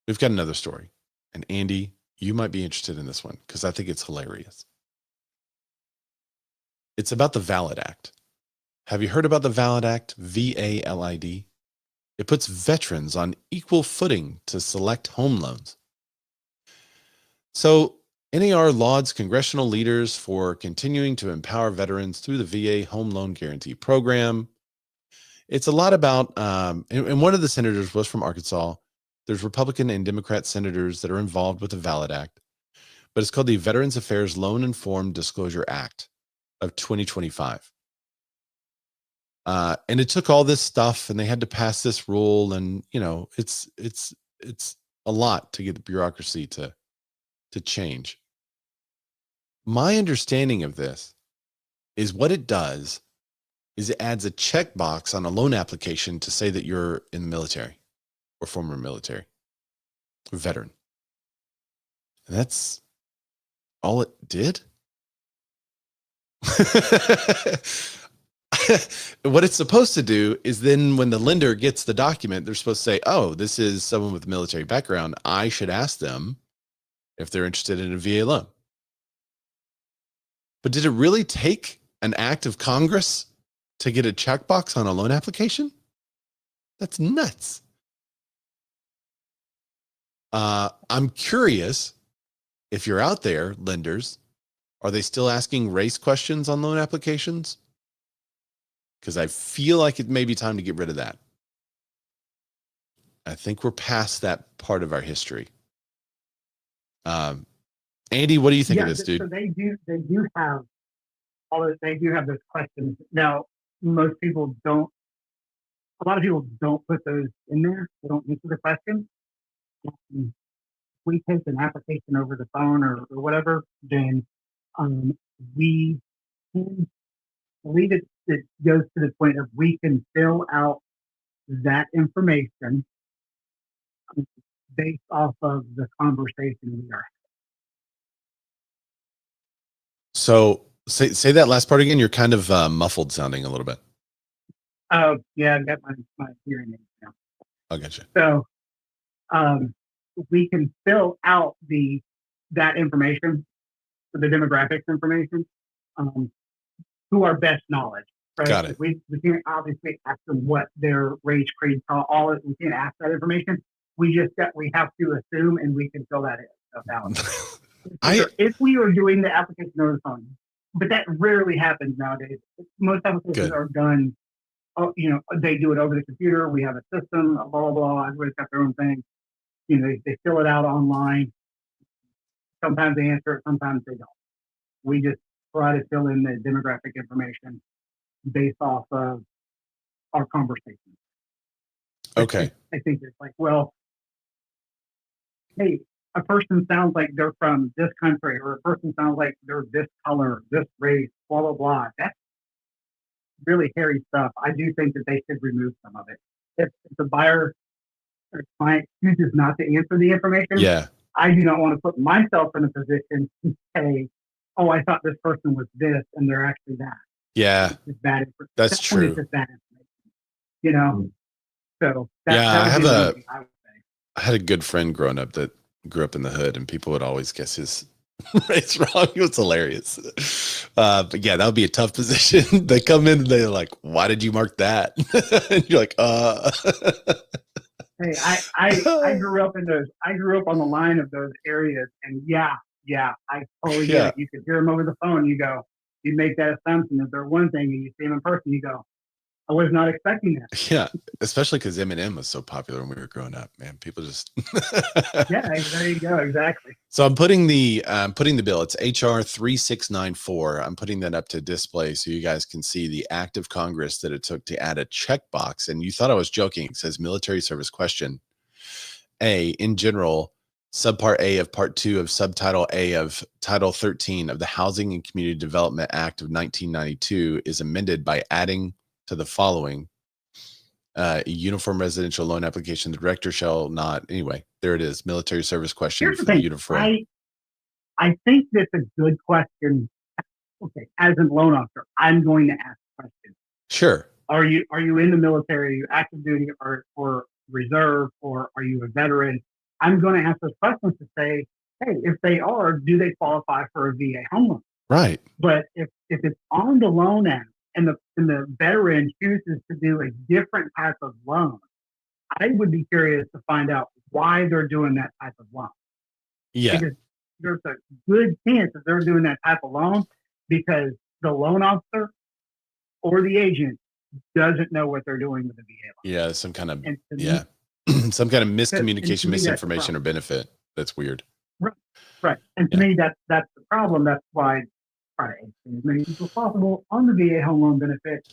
We've got another story. And Andy, you might be interested in this one because I think it's hilarious. It's about the VALID Act. Have you heard about the VALID Act? VALID. It puts veterans on equal footing to select home loans. So NAR lauds congressional leaders for continuing to empower veterans through the VA Home Loan Guarantee Program. It's a lot about, and one of the senators was from Arkansas. There's Republican and Democrat senators that are involved with the VALID Act, but it's called the Veterans Affairs Loan Informed Disclosure Act of 2025. And it took all this stuff and they had to pass this rule. And, it's a lot to get the bureaucracy to change. My understanding of this is what it does is it adds a checkbox on a loan application to say that you're in the military or former military or veteran. And that's all it did. What it's supposed to do is then when the lender gets the document, they're supposed to say, oh, this is someone with a military background. I should ask them if they're interested in a VA loan. But did it really take an act of Congress to get a checkbox on a loan application? That's nuts. I'm curious if you're out there, lenders, are they still asking race questions on loan applications? Because I feel like it may be time to get rid of that. I think we're past that part of our history. Andy, what do you think of this, dude? So they do have they do have those questions. Now, most people don't, a lot of people don't put those in there. They don't answer the question. If we take an application over the phone or whatever, then we can believe it goes to the point of we can fill out that information based off of the conversation we are having. So say that last part again. You're kind of muffled sounding a little bit. Oh, yeah, I've got my hearing aids now. I gotcha. So we can fill out that information, the demographics information, to our best knowledge. Right? Got it. We can't obviously ask them what their race, creed, all it. We can't ask that information. We have to assume, and we can fill that in. If we are doing the application over the phone, but that rarely happens nowadays. Most applications are done. They do it over the computer. We have a system, blah blah blah. Everybody's got their own thing. They fill it out online. Sometimes they answer it, sometimes they don't. We just try to fill in the demographic information based off of our conversation. Okay. I think it's like, well, hey, a person sounds like they're from this country, or a person sounds like they're this color, this race, blah, blah, blah. That's really hairy stuff. I do think that they should remove some of it. If the buyer or client chooses not to answer the information, Yeah. I do not want to put myself in a position to say, oh, I thought this person was this and they're actually that. Yeah. It's bad information. That's That one is true. just bad information, you know? So Yeah, that would be the thing I would say. I had a good friend growing up that grew up in the hood, and people would always guess his race wrong. It was hilarious. But yeah, that would be a tough position. They come in and they're like, why did you mark that? And you're like, Hey, I grew up on the line of those areas, and yeah, I totally get it. You could hear them over the phone. You make that assumption that they're one thing, and you see them in person, you go, I was not expecting that. Yeah, especially because Eminem was so popular when we were growing up, man. People just yeah, there you go, exactly. So I'm putting the bill. It's HR 3694. I'm putting that up to display so you guys can see the act of Congress that it took to add a checkbox. And you thought I was joking. It says military service question. A, in general, subpart A of part 2 of subtitle A of title 13 of the Housing and Community Development Act of 1992 is amended by adding to the following: a uniform residential loan application. The director shall not. Anyway, there it is. Military service question. Here's for the the thing. uniform. I think that's a good question. Okay, as a loan officer, I'm going to ask questions. Sure. Are you in the military? Are you active duty or reserve, or are you a veteran? I'm going to ask those questions to say, hey, if they are, do they qualify for a VA home loan? Right. But if it's on the loan app and the veteran chooses to do a different type of loan, I would be curious to find out why they're doing that type of loan. Yeah. Because there's a good chance that they're doing that type of loan because the loan officer or the agent doesn't know what they're doing with the VA loan. Yeah, some kind of me, some kind of miscommunication, me, misinformation, or benefit. That's weird. Right. And to me, that's the problem. That's why I try to educate as many people as possible on the VA home loan benefit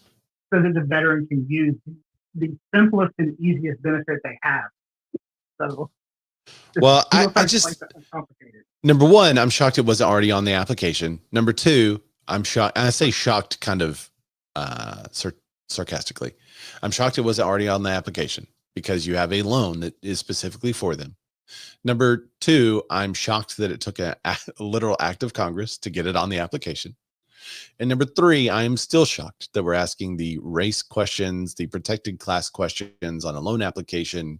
so that the veteran can use the simplest and easiest benefit they have. So, well, I just, number one, I'm shocked it wasn't already on the application. Number two, I'm shocked. I say shocked kind of sarcastically. I'm shocked it wasn't already on the application because you have a loan that is specifically for them. Number two, I'm shocked that it took a literal act of Congress to get it on the application. And number three, I am still shocked that we're asking the race questions, the protected class questions on a loan application,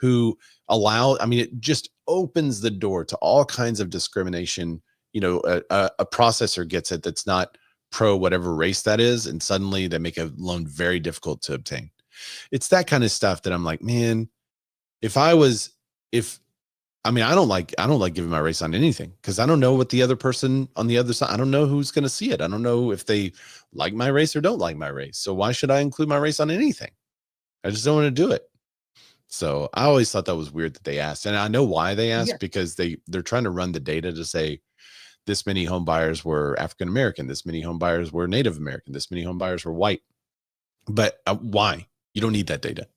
it just opens the door to all kinds of discrimination. You know, a processor gets it that's not pro whatever race that is, and suddenly they make a loan very difficult to obtain. It's that kind of stuff that I'm like, man, I don't like giving my race on anything because I don't know what the other person on the other side, I don't know who's going to see it. I don't know if they like my race or don't like my race. So why should I include my race on anything? I just don't want to do it. So I always thought that was weird that they asked. And I know why they asked, because they're trying to run the data to say this many home buyers were African-American, this many home buyers were Native American, this many home buyers were white. But why? You don't need that data.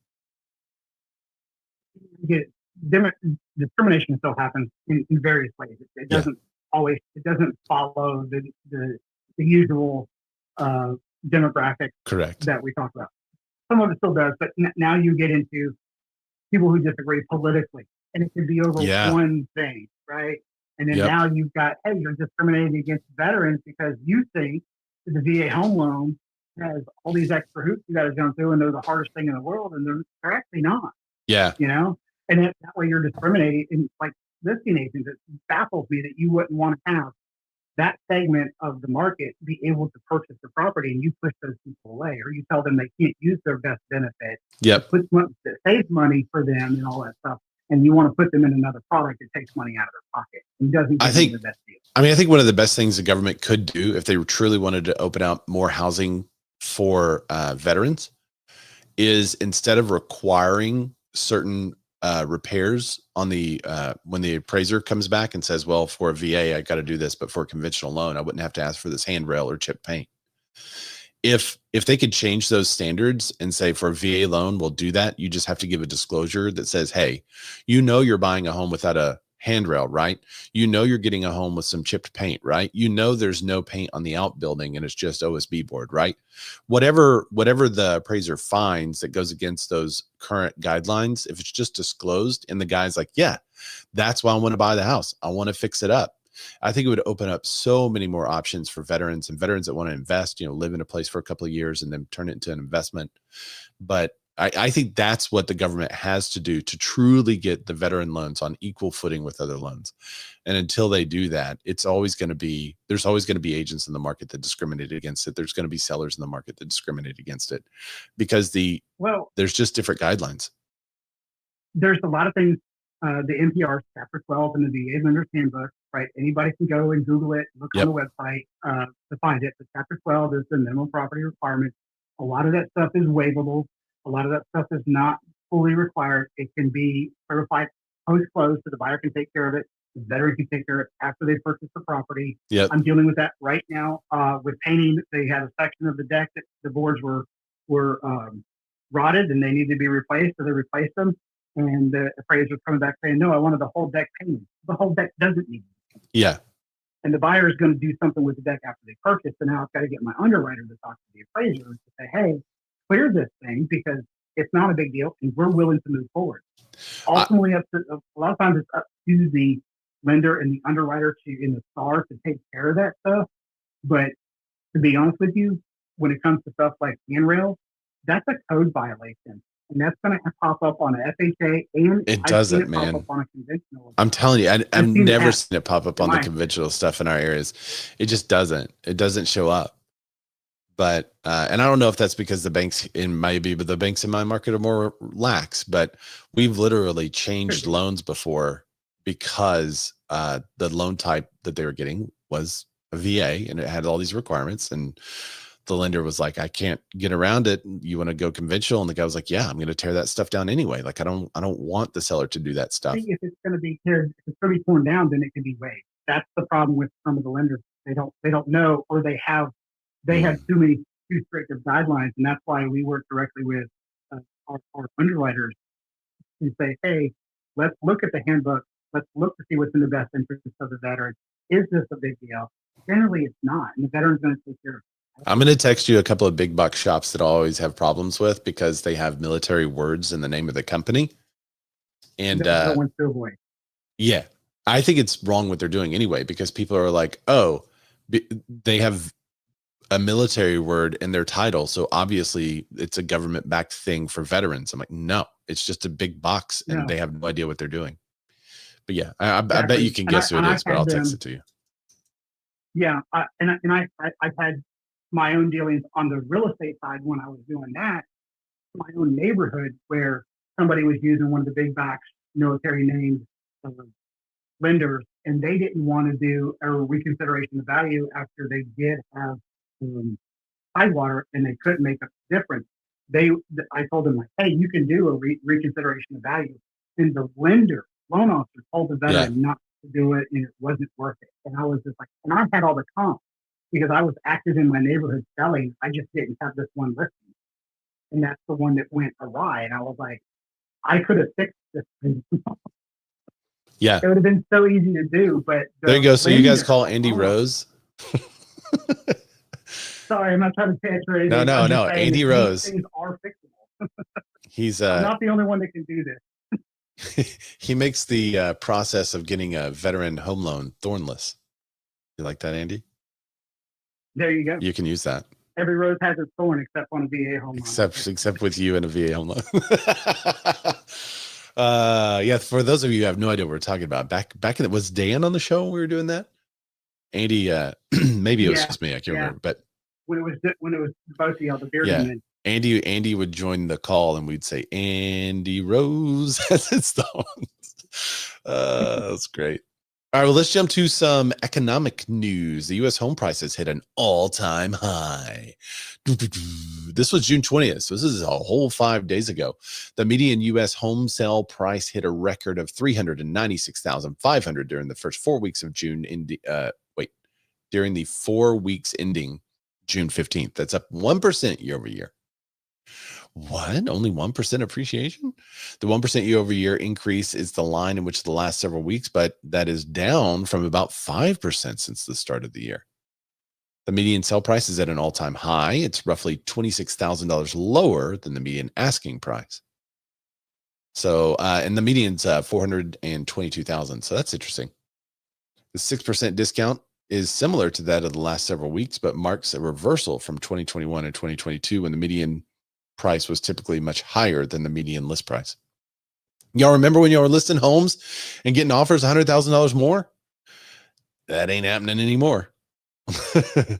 Discrimination still happens in various ways. It doesn't always. It doesn't follow the usual demographic Correct that we talk about. Some of it still does, but now you get into people who disagree politically, and it could be over one thing, right? And then now you've got, hey, you're discriminating against veterans because you think that the VA home loan has all these extra hoops you got to jump through, and they're the hardest thing in the world, and they're actually not. Yeah, you know. And that way you're discriminating. And like listing agents, it baffles me that you wouldn't want to have that segment of the market be able to purchase the property and you push those people away, or you tell them they can't use their best benefit. That saves money for them and all that stuff. And you want to put them in another product that takes money out of their pocket and doesn't give them the best deal. I think one of the best things the government could do if they truly wanted to open up more housing for veterans is, instead of requiring certain repairs on the when the appraiser comes back and says, well, for a VA I got to do this, but for a conventional loan I wouldn't have to ask for this handrail or chip paint. If they could change those standards and say, for a VA loan we'll do that, you just have to give a disclosure that says, hey, you're buying a home without a handrail, right? You know you're getting a home with some chipped paint, right? You know there's no paint on the outbuilding and it's just OSB board, right? Whatever the appraiser finds that goes against those current guidelines, if it's just disclosed and the guy's like, yeah, that's why I want to buy the house, I want to fix it up, I think it would open up so many more options for veterans and veterans that want to invest, live in a place for a couple of years and then turn it into an investment. But I think that's what the government has to do to truly get the veteran loans on equal footing with other loans. And until they do that, there's always going to be agents in the market that discriminate against it. There's going to be sellers in the market that discriminate against it because there's just different guidelines. There's a lot of things, the NPR Chapter 12 and the VA Lender's Handbook, right? Anybody can go and Google it, look on the website to find it. But Chapter 12 is the minimum property requirements. A lot of that stuff is waivable. A lot of that stuff is not fully required. It can be certified post-close, so the buyer can take care of it. The veteran can take care of it after they purchase the property. Yep. I'm dealing with that right now with painting. They had a section of the deck that the boards were rotted and they needed to be replaced, so they replaced them. And the appraiser was coming back saying, no, I wanted the whole deck painted. The whole deck doesn't need it. Yeah. And the buyer is going to do something with the deck after they purchase. And now I've got to get my underwriter to talk to the appraiser to say, hey, clear this thing because it's not a big deal and we're willing to move forward. Ultimately, a lot of times it's up to the lender and the underwriter in the STAR to take care of that stuff. But to be honest with you, when it comes to stuff like handrails, that's a code violation. And that's going to pop up on an FHA and it doesn't, man. pop up on a conventional. I'm telling you, I've never seen it pop up on the conventional stuff in our areas. It just doesn't. It doesn't show up. But and I don't know if that's because the banks in my market are more lax, but we've literally changed loans before because the loan type that they were getting was a VA and it had all these requirements, and the lender was like, I can't get around it. You want to go conventional? And the guy was like, yeah, I'm going to tear that stuff down anyway. Like I don't want the seller to do that stuff. If it's going to be torn down, then it can be waived. That's the problem with some of the lenders. They don't know, or they have too strict of guidelines, and that's why we work directly with our underwriters and say, hey, let's look at the handbook. Let's look to see what's in the best interest of the veteran. Is this a big deal? Generally, it's not, and the veteran's going to take care of it. I'm going to text you a couple of big box shops that I always have problems with because they have military words in the name of the company. And that one's to avoid. Yeah, I think it's wrong what they're doing anyway, because people are like, oh, they have a military word in their title, so obviously it's a government backed thing for veterans. I'm like, no, it's just a big box and they have no idea what they're doing. But yeah, I bet you can guess who it is, but I'll text it to you. Yeah, I've had my own dealings on the real estate side when I was doing that. My own neighborhood where somebody was using one of the big box military named lenders, and they didn't want to do a reconsideration of value after they did have Tidewater, and they couldn't make a difference. I told them, like, hey, you can do a reconsideration of value, and the loan officer told the veteran not to do it, and it wasn't worth it. And I was just like, and I had all the comps because I was active in my neighborhood selling. I just didn't have this one listing, and that's the one that went awry. And I was like, I could have fixed this thing. Yeah, it would have been so easy to do. But there you go. So you guys call Andy Rose. Sorry, I'm not trying to catch or anything. No. Andy Rose. Things are fixable. He's I'm not the only one that can do this. He makes the process of getting a veteran home loan thornless. You like that, Andy? There you go. You can use that. Every rose has its thorn except on a VA home loan. Except with you and a VA home loan. Yeah, for those of you who have no idea what we're talking about, back in was Dan on the show when we were doing that? Andy, maybe it was just me, I can't remember, but when it was both of y'all, the bearded men. Andy would join the call and we'd say Andy Rose has its thorns. That's great. All right, well, let's jump to some economic news. The U.S. home prices hit an all-time high. This was June 20th, so this is a whole 5 days ago. The median U.S. home sale price hit a record of $396,500 during the first 4 weeks of June. During the 4 weeks ending June 15th. That's up 1% year over year. What? Only 1% appreciation? The 1% year over year increase is the line in which the last several weeks, but that is down from about 5% since the start of the year. The median sell price is at an all-time high. It's roughly $26,000 lower than the median asking price. So, and the median's 422,000. So that's interesting. The 6% discount is similar to that of the last several weeks, but marks a reversal from 2021 and 2022 when the median price was typically much higher than the median list price. Y'all remember when y'all were listing homes and getting offers $100,000 more? That ain't happening anymore. This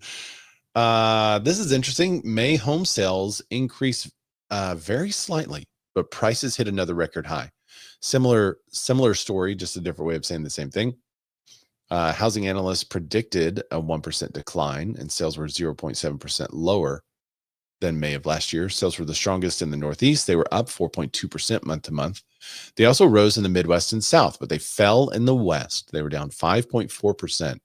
is interesting. May home sales increase very slightly, but prices hit another record high. Similar story, just a different way of saying the same thing. Housing analysts predicted a 1% decline, and sales were 0.7% lower than May of last year. Sales were the strongest in the Northeast. They were up 4.2% month to month. They also rose in the Midwest and South, but they fell in the West. They were down 5.4%.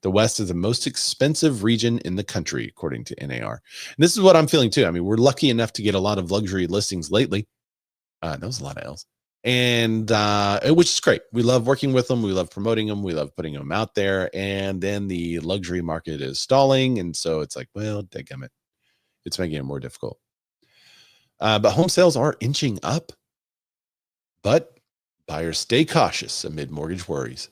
The West is the most expensive region in the country, according to NAR. And this is what I'm feeling too. I mean, we're lucky enough to get a lot of luxury listings lately. That was a lot of L's. And which is great. We love working with them. We love promoting them. We love putting them out there. And then the luxury market is stalling. And so it's like, well, dadgummit. It's making it more difficult. But home sales are inching up. But buyers stay cautious amid mortgage worries.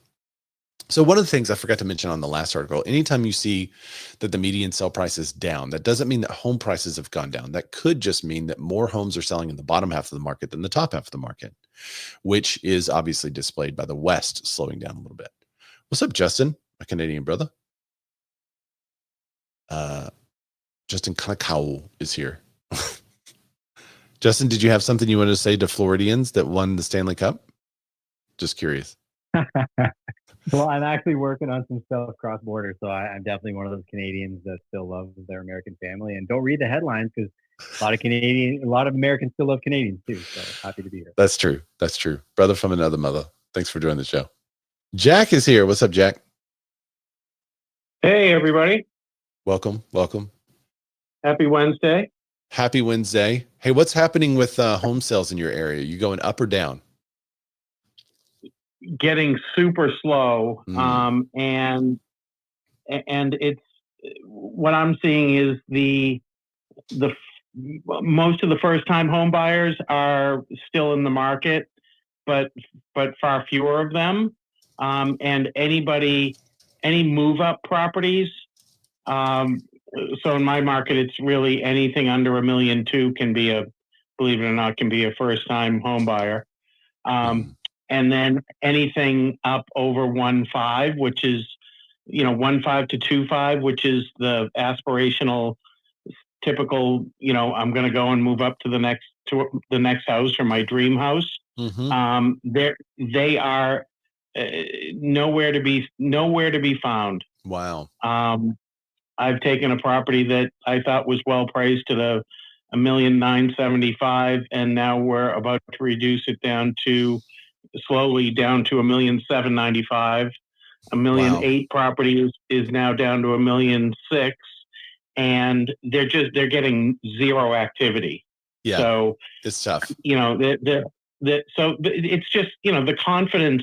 So one of the things I forgot to mention on the last article, anytime you see that the median sell price is down, that doesn't mean that home prices have gone down. That could just mean that more homes are selling in the bottom half of the market than the top half of the market, which is obviously displayed by the West slowing down a little bit. What's up, Justin, my Canadian brother? Justin Kanakau is here. Justin, did you have something you wanted to say to Floridians that won the Stanley Cup? Just curious. Well, I'm actually working on some stuff cross border, so I'm definitely one of those Canadians that still love their American family and don't read the headlines because a lot of Americans still love Canadians too. So happy to be here. That's true. That's true. Brother from another mother. Thanks for joining the show. Jack is here. What's up, Jack? Hey, everybody. Welcome. Happy Wednesday. Happy Wednesday. Hey, what's happening with home sales in your area? You going up or down? Getting super slow. And it's what I'm seeing is the most of the first time home buyers are still in the market, but far fewer of them. And any move up properties. So in my market, it's really anything under $1.2 million can be believe it or not, can be a first time home buyer. And then anything up over 1.5, which is, 1.5 to 2.5, which is the aspirational, typical, I'm going to go and move up to the next house or my dream house. They are nowhere to be found. Wow. I've taken a property that I thought was well priced at $1,975,000, and now we're about to reduce it slowly down to $1,795,000. $1.8 million property is now down to $1.6 million, and they're getting zero activity. Yeah, so it's tough. So it's just the confidence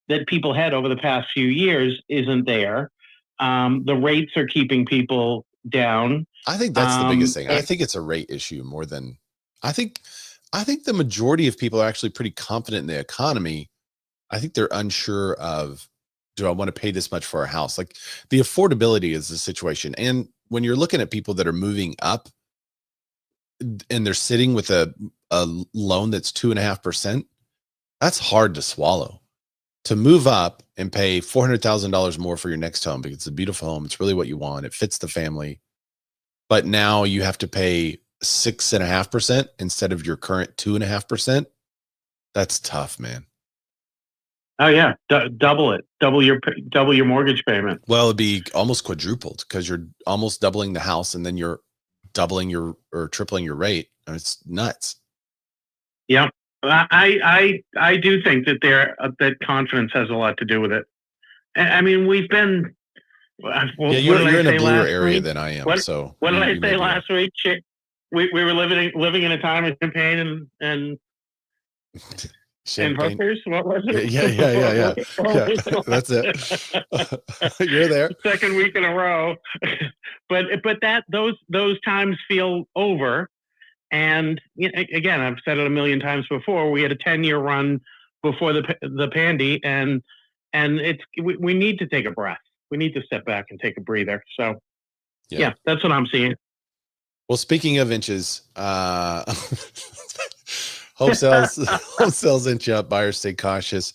that people had over the past few years isn't there. The rates are keeping people down. I think that's the biggest thing. I think it's a rate issue more than I think the majority of people are actually pretty confident in the economy. I think they're unsure of, do I want to pay this much for a house? Like the affordability is the situation. And when you're looking at people that are moving up and they're sitting with a loan that's 2.5%, that's hard to swallow. To move up and pay $400,000 more for your next home because it's a beautiful home, it's really what you want, it fits the family, but now you have to pay 6.5% instead of your current 2.5%. That's tough, man. Oh yeah, double it, double your mortgage payment. Well, it'd be almost quadrupled because you're almost doubling the house and then you're doubling or tripling your rate. I mean, it's nuts. Yeah. I do think that that confidence has a lot to do with it. I mean, we've been. You're in a bluer area than I am. What so did I say last week? we were living in a time of champagne and Champagne. hookers. What was it? Yeah. That's it. You're there. Second week in a row. but those times feel over. And again, I've said it a million times before. We had a 10-year run before the pandy, and we need to take a breath. We need to step back and take a breather. So, yeah, that's what I'm seeing. Well, speaking of inches, home sales inch up. Buyers stay cautious.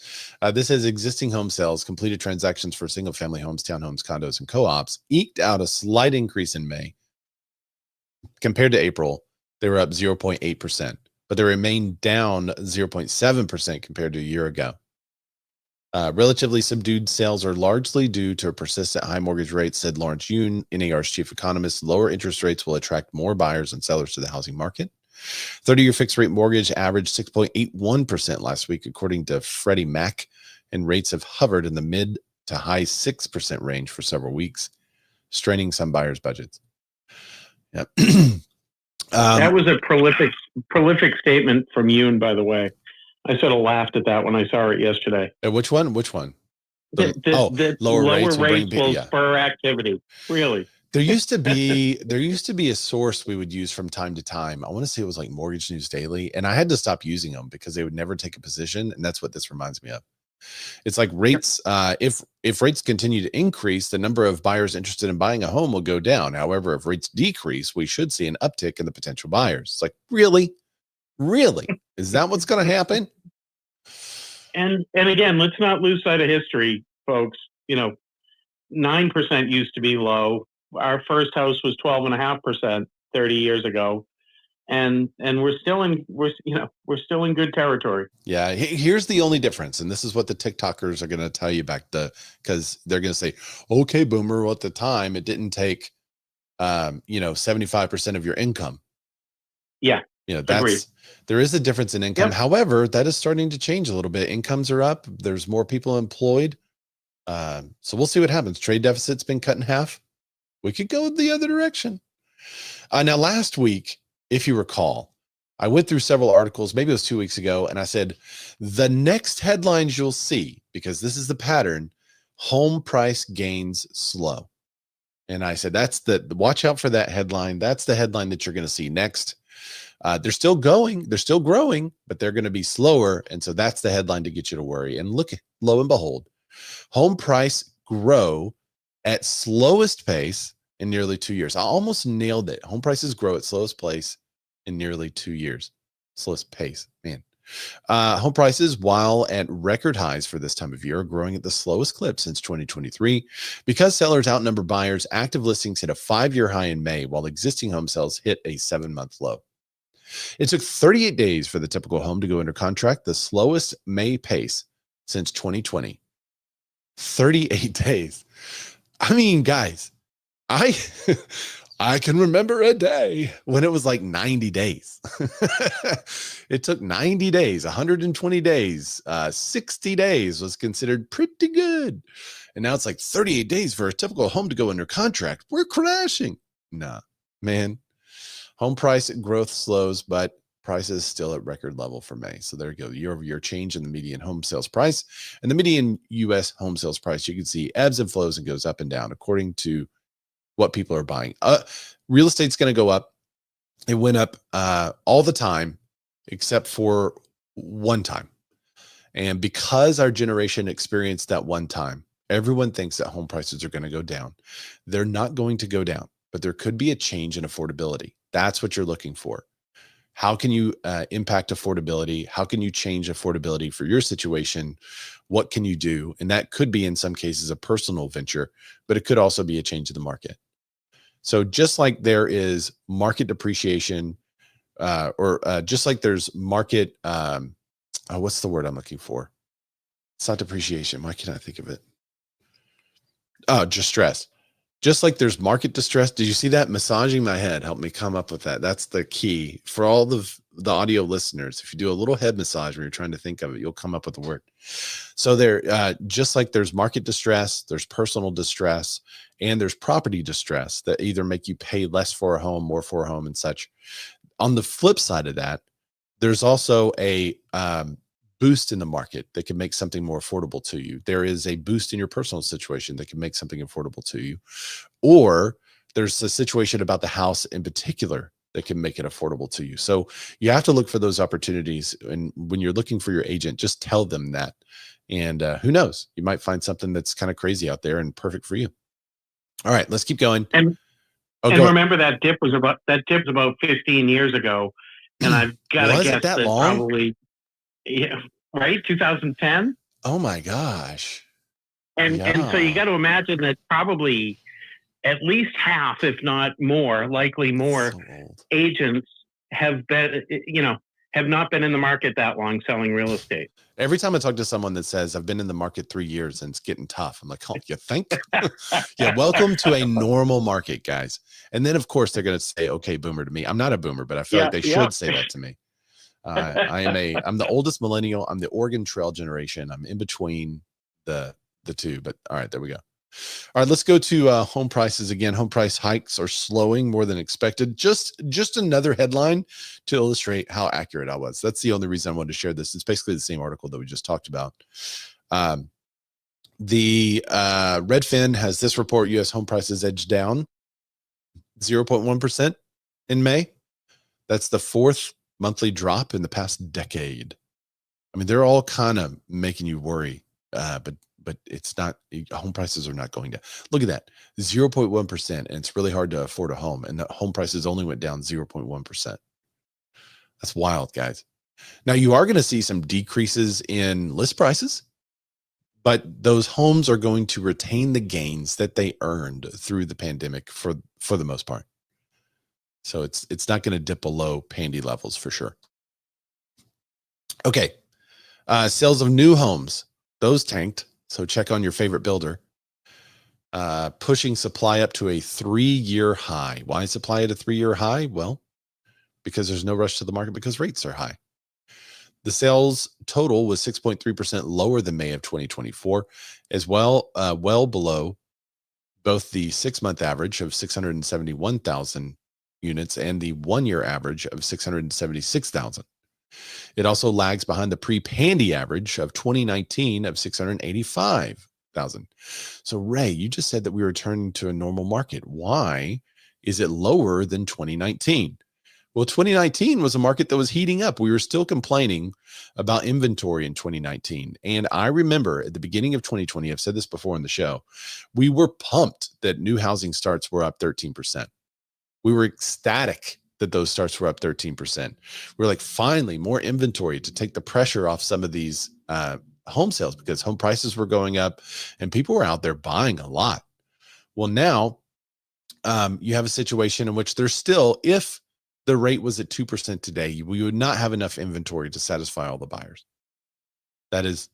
This has existing home sales, completed transactions for single-family homes, townhomes, condos, and co-ops eked out a slight increase in May compared to April. They were up 0.8%, but they remained down 0.7% compared to a year ago. Relatively subdued sales are largely due to persistent high mortgage rates, said Lawrence Yoon, NAR's chief economist. Lower interest rates will attract more buyers and sellers to the housing market. 30-year fixed rate mortgage averaged 6.81% last week, according to Freddie Mac, and rates have hovered in the mid to high 6% range for several weeks, straining some buyers' budgets. Yeah. That was a prolific statement from Yoon, by the way. I sort of laughed at that when I saw it yesterday. Which one? The lower rates will spur activity. Really? There used to be a source we would use from time to time. I want to say it was like Mortgage News Daily, and I had to stop using them because they would never take a position, and that's what this reminds me of. It's like rates. If rates continue to increase, the number of buyers interested in buying a home will go down. However, if rates decrease, we should see an uptick in the potential buyers. It's like, really? Is that what's going to happen? And again, let's not lose sight of history, folks. 9% used to be low. Our first house was 12.5% 30 years ago. And we're still in good territory. Yeah. Here's the only difference. And this is what the TikTokers are going to tell you because they're going to say, okay, boomer, well, at the time it didn't take, 75% of your income. Yeah. There is a difference in income. Yep. However, that is starting to change a little bit. Incomes are up. There's more people employed. So we'll see what happens. Trade deficit's been cut in half. We could go the other direction. Now, last week, if you recall, I went through several articles, maybe it was 2 weeks ago, and I said, the next headlines you'll see, because this is the pattern, home price gains slow. And I said, watch out for that headline. That's the headline that you're going to see next. They're still growing, but they're going to be slower. And so that's the headline to get you to worry. And look, lo and behold, home price grow at slowest pace in nearly 2 years. I almost nailed it. Home prices grow at slowest pace in nearly 2 years. Slowest pace, man. Home prices, while at record highs for this time of year, are growing at the slowest clip since 2023. Because sellers outnumber buyers, active listings hit a 5-year high in May, while existing home sales hit a 7-month low. It took 38 days for the typical home to go under contract, the slowest May pace since 2020. 38 days. I mean, guys, I can remember a day when it was like 90 days. It took 90 days, 120 days, 60 days was considered pretty good. And now it's like 38 days for a typical home to go under contract. We're crashing. Nah, man. Home price growth slows, but prices still at record level for May. So there you go. Year-over-year change in the median home sales price. And the median U.S. home sales price, you can see ebbs and flows and goes up and down according to what people are buying. Real estate's going to go up. It went up all the time, except for one time. And because our generation experienced that one time, everyone thinks that home prices are going to go down. They're not going to go down, but there could be a change in affordability. That's what you're looking for. How can you impact affordability? How can you change affordability for your situation? What can you do? And that could be, in some cases, a personal venture, but it could also be a change in the market. So just like there is market depreciation, or just like there's market, what's the word I'm looking for? It's not depreciation. Why can't I think of it? Oh, distress. Just like there's market distress. Did you see that? Massaging my head helped me come up with that. That's the key for all the the audio listeners, if you do a little head massage when you're trying to think of it, you'll come up with a word. So there, just like there's market distress, there's personal distress, and there's property distress that either make you pay less for a home, more for a home, and such. On the flip side of that, there's also a boost in the market that can make something more affordable to you. There is a boost in your personal situation that can make something affordable to you. Or there's a situation about the house in particular that can make it affordable to you. So you have to look for those opportunities. And when you're looking for your agent, just tell them that. And who knows, you might find something that's kind of crazy out there and perfect for you. All right, let's keep going. And remember that dip was about 15 years ago. And I've got to guess that probably, yeah, right? 2010. Oh my gosh. And so you got to imagine that probably at least half, if not more, likely more, agents have been, have not been in the market that long selling real estate. Every time I talk to someone that says I've been in the market 3 years and it's getting tough, I'm like, oh, you think? Yeah, welcome to a normal market, guys. And then of course they're going to say, okay, boomer to me. I'm not a boomer, but I feel like they should say that to me. I'm the oldest millennial. I'm the Oregon Trail generation. I'm in between the two, but all right, there we go. All right, let's go to home prices again. Home price hikes are slowing more than expected. Just another headline to illustrate how accurate I was. That's the only reason I wanted to share this. It's basically the same article that we just talked about. The Redfin has this report: U.S. home prices edged down 0.1% in May. That's the fourth monthly drop in the past decade. I mean, they're all kind of making you worry, but it's not, home prices are not going down. Look at that, 0.1%. And it's really hard to afford a home. And the home prices only went down 0.1%. That's wild, guys. Now you are going to see some decreases in list prices, but those homes are going to retain the gains that they earned through the pandemic for the most part. So it's not going to dip below pandy levels for sure. Okay. Sales of new homes, those tanked. So check on your favorite builder. Pushing supply up to a 3-year high. Why is supply at a 3-year high? Well, because there's no rush to the market because rates are high. The sales total was 6.3% lower than May of 2024, as well, well below both the 6-month average of 671,000 units and the 1-year average of 676,000. It also lags behind the pre-pandy average of 2019 of 685,000. So Ray, you just said that we were returning to a normal market. Why is it lower than 2019? Well, 2019 was a market that was heating up. We were still complaining about inventory in 2019. And I remember at the beginning of 2020, I've said this before on the show, we were pumped that new housing starts were up 13%. We were ecstatic that those starts were up 13%. We're like, finally, more inventory to take the pressure off some of these home sales because home prices were going up and people were out there buying a lot. Well, now you have a situation in which there's still, if the rate was at 2% today, we would not have enough inventory to satisfy all the buyers. That is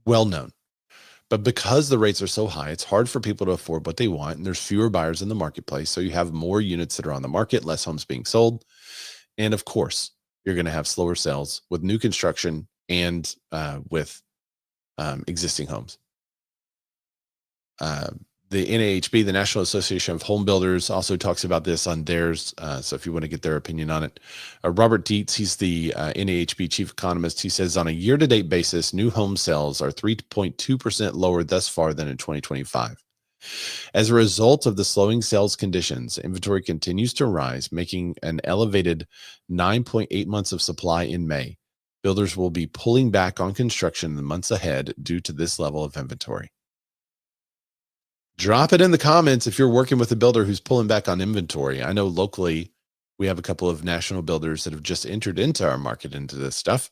well known. But because the rates are so high, it's hard for people to afford what they want. And there's fewer buyers in the marketplace. So you have more units that are on the market, less homes being sold. And of course, you're going to have slower sales with new construction and with existing homes. The NAHB, the National Association of Home Builders, also talks about this on theirs. So if you want to get their opinion on it, Robert Dietz, he's the NAHB chief economist. He says on a year-to-date basis, new home sales are 3.2% lower thus far than in 2025. As a result of the slowing sales conditions, inventory continues to rise, making an elevated 9.8 months of supply in May. Builders will be pulling back on construction in the months ahead due to this level of inventory. Drop it in the comments if you're working with a builder who's pulling back on inventory. I know locally we have a couple of national builders that have just entered into our market into this stuff.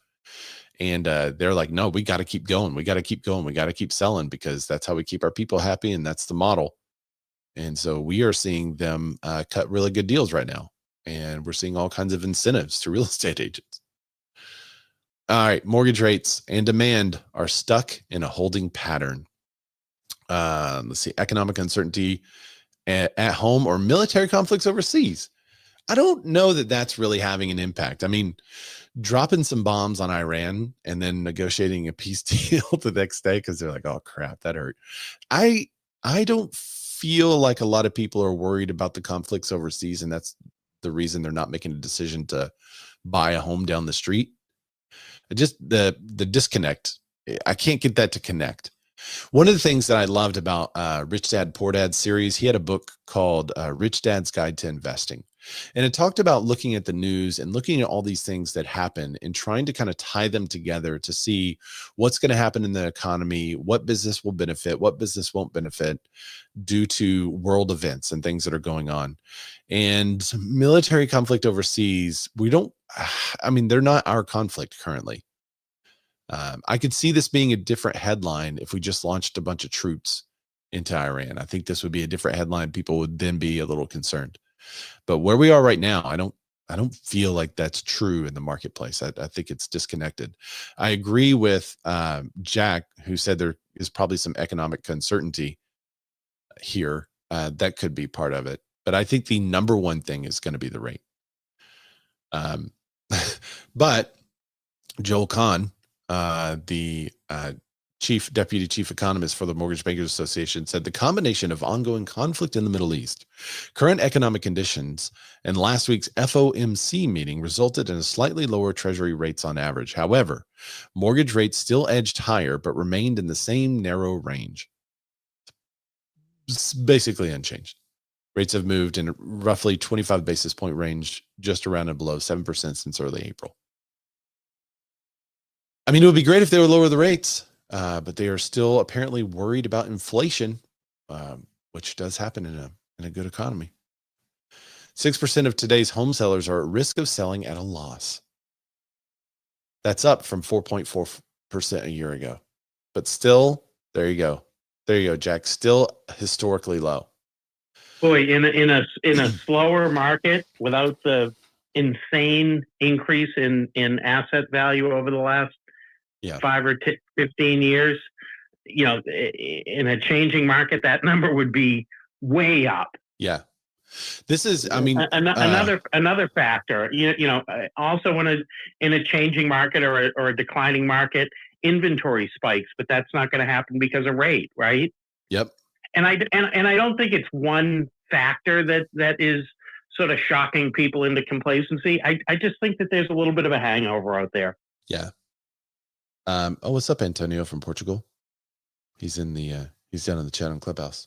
And they're like, no, we got to keep going. We got to keep going. We got to keep selling because that's how we keep our people happy. And that's the model. And so we are seeing them cut really good deals right now. And we're seeing all kinds of incentives to real estate agents. All right. Mortgage rates and demand are stuck in a holding pattern. Let's see, economic uncertainty at home or military conflicts overseas. I don't know that that's really having an impact. I mean, dropping some bombs on Iran and then negotiating a peace deal the next day because they're like, oh crap, that hurt. I don't feel like a lot of people are worried about the conflicts overseas, and that's the reason they're not making a decision to buy a home down the street. Just the disconnect. I can't get that to connect. One of the things that I loved about Rich Dad Poor Dad series, he had a book called Rich Dad's Guide to Investing. And it talked about looking at the news and looking at all these things that happen and trying to kind of tie them together to see what's going to happen in the economy, what business will benefit, what business won't benefit due to world events and things that are going on. And military conflict overseas, they're not our conflict currently. I could see this being a different headline if we just launched a bunch of troops into Iran. I think this would be a different headline. People would then be a little concerned. But where we are right now, I don't feel like that's true in the marketplace. I think it's disconnected. I agree with Jack, who said there is probably some economic uncertainty here. That could be part of it. But I think the number one thing is going to be the rate. But Joel Kahn, the deputy chief economist for the Mortgage Bankers Association, said the combination of ongoing conflict in the Middle East, current economic conditions, and last week's FOMC meeting resulted in a slightly lower treasury rates on average. However, mortgage rates still edged higher, but remained in the same narrow range. It's basically unchanged. Rates have moved in a roughly 25 basis point range, just around and below 7% since early April. I mean, it would be great if they would lower the rates, but they are still apparently worried about inflation, which does happen in a good economy. 6% of today's home sellers are at risk of selling at a loss. That's up from 4.4% a year ago. But still, there you go. There you go, Jack. Still historically low. Boy, in a slower market without the insane increase in asset value over the last 5 or 15 years, in a changing market, that number would be way up. Yeah. This is, I mean, another factor, also in a changing market or a declining market, inventory spikes, but that's not going to happen because of rate, right? Yep. And I don't think it's one factor that is sort of shocking people into complacency. I just think that there's a little bit of a hangover out there. Yeah. What's up, Antonio from Portugal? He's down in the chat on Clubhouse.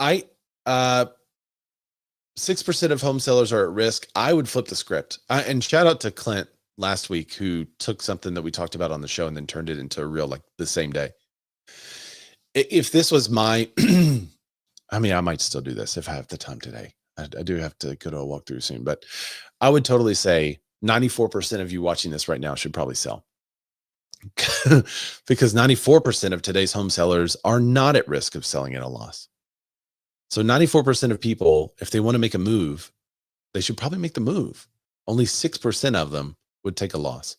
6% of home sellers are at risk. I would flip the script. And shout out to Clint last week, who took something that we talked about on the show and then turned it into a reel like the same day. If this was my, I mean, I might still do this if I have the time today. I do have to go to a walkthrough soon, but I would totally say 94% of you watching this right now should probably sell. Because 94% of today's home sellers are not at risk of selling at a loss. So 94% of people, if they want to make a move, they should probably make the move. Only 6% of them would take a loss.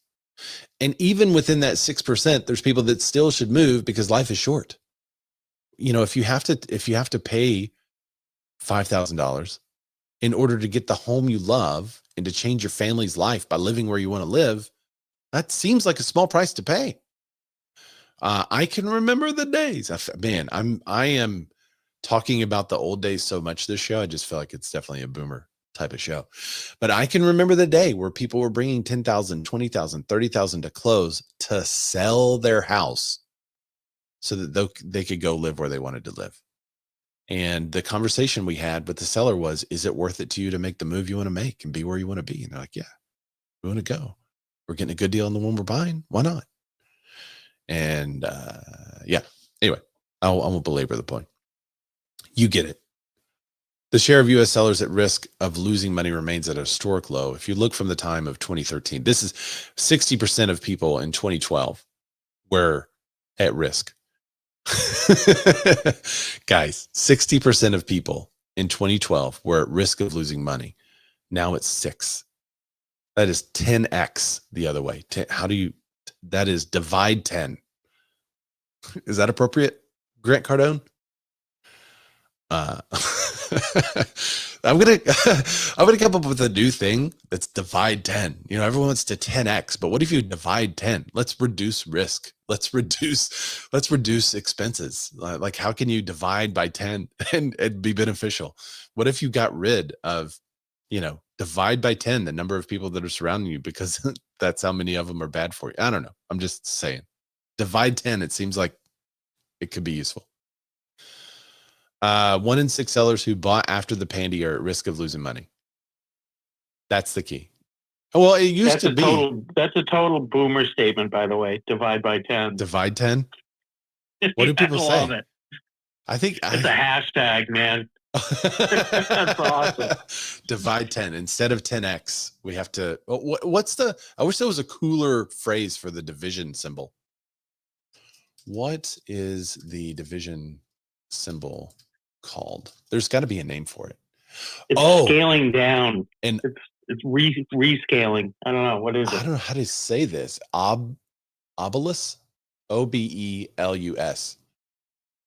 And even within that 6%, there's people that still should move because life is short. If you have to pay $5,000 in order to get the home you love and to change your family's life by living where you want to live, that seems like a small price to pay. I can remember the days. I am talking about the old days so much this show. I just feel like it's definitely a boomer type of show. But I can remember the day where people were bringing $10,000, $20,000, $30,000 to close to sell their house so that they could go live where they wanted to live. And the conversation we had with the seller was, is it worth it to you to make the move you want to make and be where you want to be? And they're like, yeah, we want to go. We're getting a good deal on the one we're buying. Why not? And anyway, I won't belabor the point. You get it. The share of U.S. sellers at risk of losing money remains at a historic low. If you look from the time of 2013, this is 60% of people in 2012 were at risk. Guys, 60% of people in 2012 were at risk of losing money. Now it's 6. That is 10x the other way. That is divide 10. Is that appropriate, Grant Cardone? I'm gonna come up with a new thing that's divide 10. You know, everyone wants to 10x, but what if you divide 10? Let's reduce risk. Let's reduce expenses. Like, how can you divide by 10 and be beneficial? What if you got rid of, you know, divide by 10 the number of people that are surrounding you, because that's how many of them are bad for you. I don't know. I'm just saying. Divide 10. It seems like it could be useful. 1 in 6 sellers who bought after the pandy are at risk of losing money. That's the key. Well, it used to be. That's a total boomer statement, by the way. Divide by 10. Divide 10. What do people say? I love it. I think it's a hashtag, man. That's awesome. Divide 10 instead of 10x. We have to. What's the? I wish there was a cooler phrase for the division symbol. What is the division symbol called? There's got to be a name for it. It's scaling down, and it's rescaling. I don't know, what is it? I don't know how to say this. Obelus, Obelus.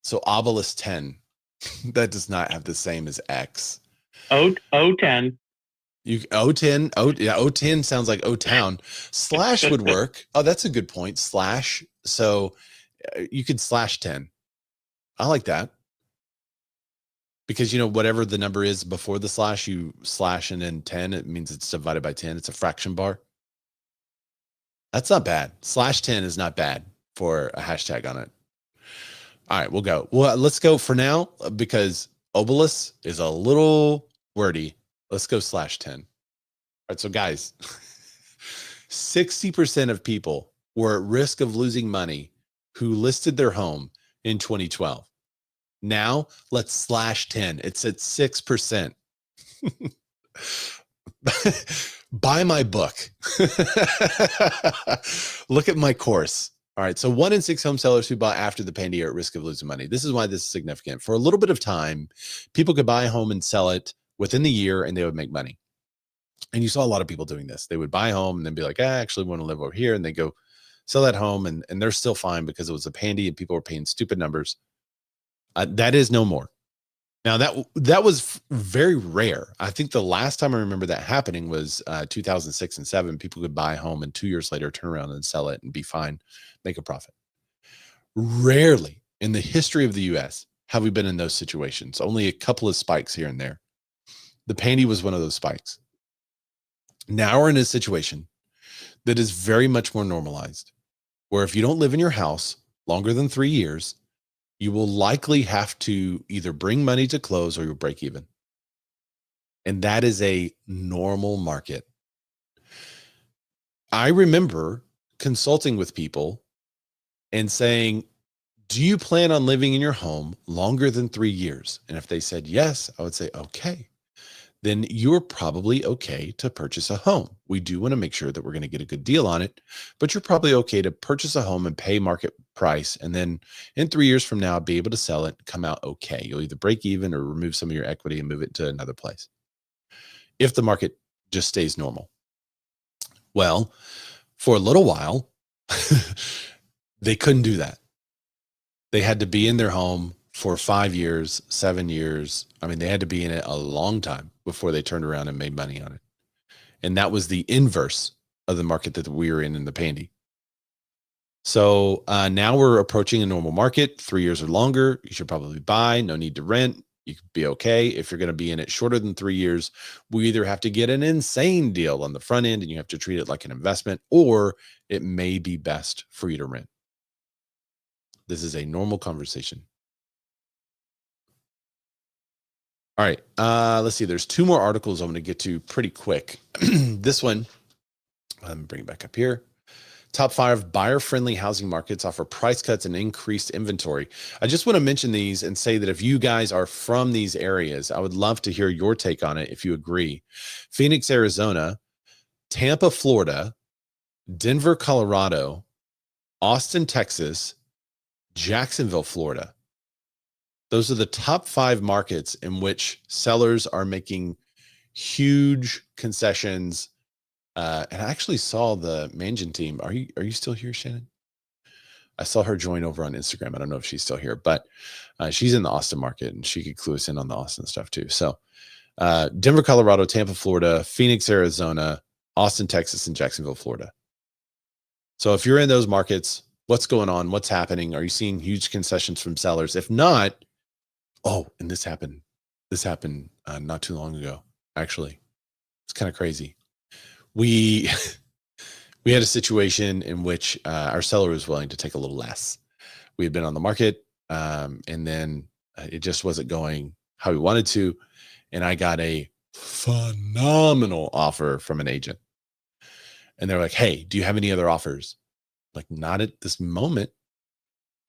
So Obelus 10. That does not have the same as X. O10. O10. O10 sounds like O-town. Slash would work. Oh, that's a good point. Slash. So you could slash 10. I like that. Because, you know, whatever the number is before the slash, you slash and then 10, it means it's divided by 10. It's a fraction bar. That's not bad. Slash 10 is not bad for a hashtag on it. All right, we'll go. Well, let's go for now, because Obelus is a little wordy. Let's go slash 10. All right, so guys, 60% of people were at risk of losing money who listed their home in 2012. Now let's slash 10. It's at 6%. Buy my book. Look at my course. All right. So 1 in 6 home sellers who bought after the pandy are at risk of losing money. This is why this is significant. For a little bit of time, people could buy a home and sell it within the year and they would make money. And you saw a lot of people doing this. They would buy a home and then be like, I actually want to live over here. And they go sell that home and they're still fine because it was a pandy and people were paying stupid numbers. That is no more. Now that was very rare. I think the last time I remember that happening was 2006 and 7. People could buy a home and 2 years later turn around and sell it and be fine, make a profit. Rarely in the history of the US have we been in those situations. Only a couple of spikes here and there. The pandy was one of those spikes. Now we're in a situation that is very much more normalized, where if you don't live in your house longer than 3 years, you will likely have to either bring money to close or you'll break even. And that is a normal market. I remember consulting with people and saying, do you plan on living in your home longer than 3 years? And if they said yes, I would say, okay, then you're probably okay to purchase a home. We do want to make sure that we're going to get a good deal on it, but you're probably okay to purchase a home and pay market price. And then in 3 years from now, be able to sell it, come out okay. You'll either break even or remove some of your equity and move it to another place, if the market just stays normal. Well, for a little while, they couldn't do that. They had to be in their home for 5 years, 7 years. I mean, they had to be in it a long time before they turned around and made money on it. And that was the inverse of the market that we were in the pandy. So now we're approaching a normal market, 3 years or longer. You should probably buy, no need to rent. You could be okay. If you're going to be in it shorter than 3 years, we either have to get an insane deal on the front end and you have to treat it like an investment, or it may be best for you to rent. This is a normal conversation. All right, let's see. There's 2 more articles I'm going to get to pretty quick. This one, I'm bring it back up here. Top 5 buyer-friendly housing markets offer price cuts and increased inventory. I just want to mention these and say that if you guys are from these areas, I would love to hear your take on it if you agree. Phoenix, Arizona, Tampa, Florida, Denver, Colorado, Austin, Texas, Jacksonville, Florida. Those are the top 5 markets in which sellers are making huge concessions. And I actually saw the Mansion team. Are you still here, Shannon? I saw her join over on Instagram. I don't know if she's still here, but she's in the Austin market and she could clue us in on the Austin stuff too. So Denver, Colorado, Tampa, Florida, Phoenix, Arizona, Austin, Texas, and Jacksonville, Florida. So if you're in those markets, what's going on? What's happening? Are you seeing huge concessions from sellers? If not, oh, and this happened. This happened not too long ago, actually. It's kind of crazy. We we had a situation in which our seller was willing to take a little less. We had been on the market, and then it just wasn't going how we wanted to. And I got a phenomenal offer from an agent. And they're like, hey, do you have any other offers? Like, not at this moment.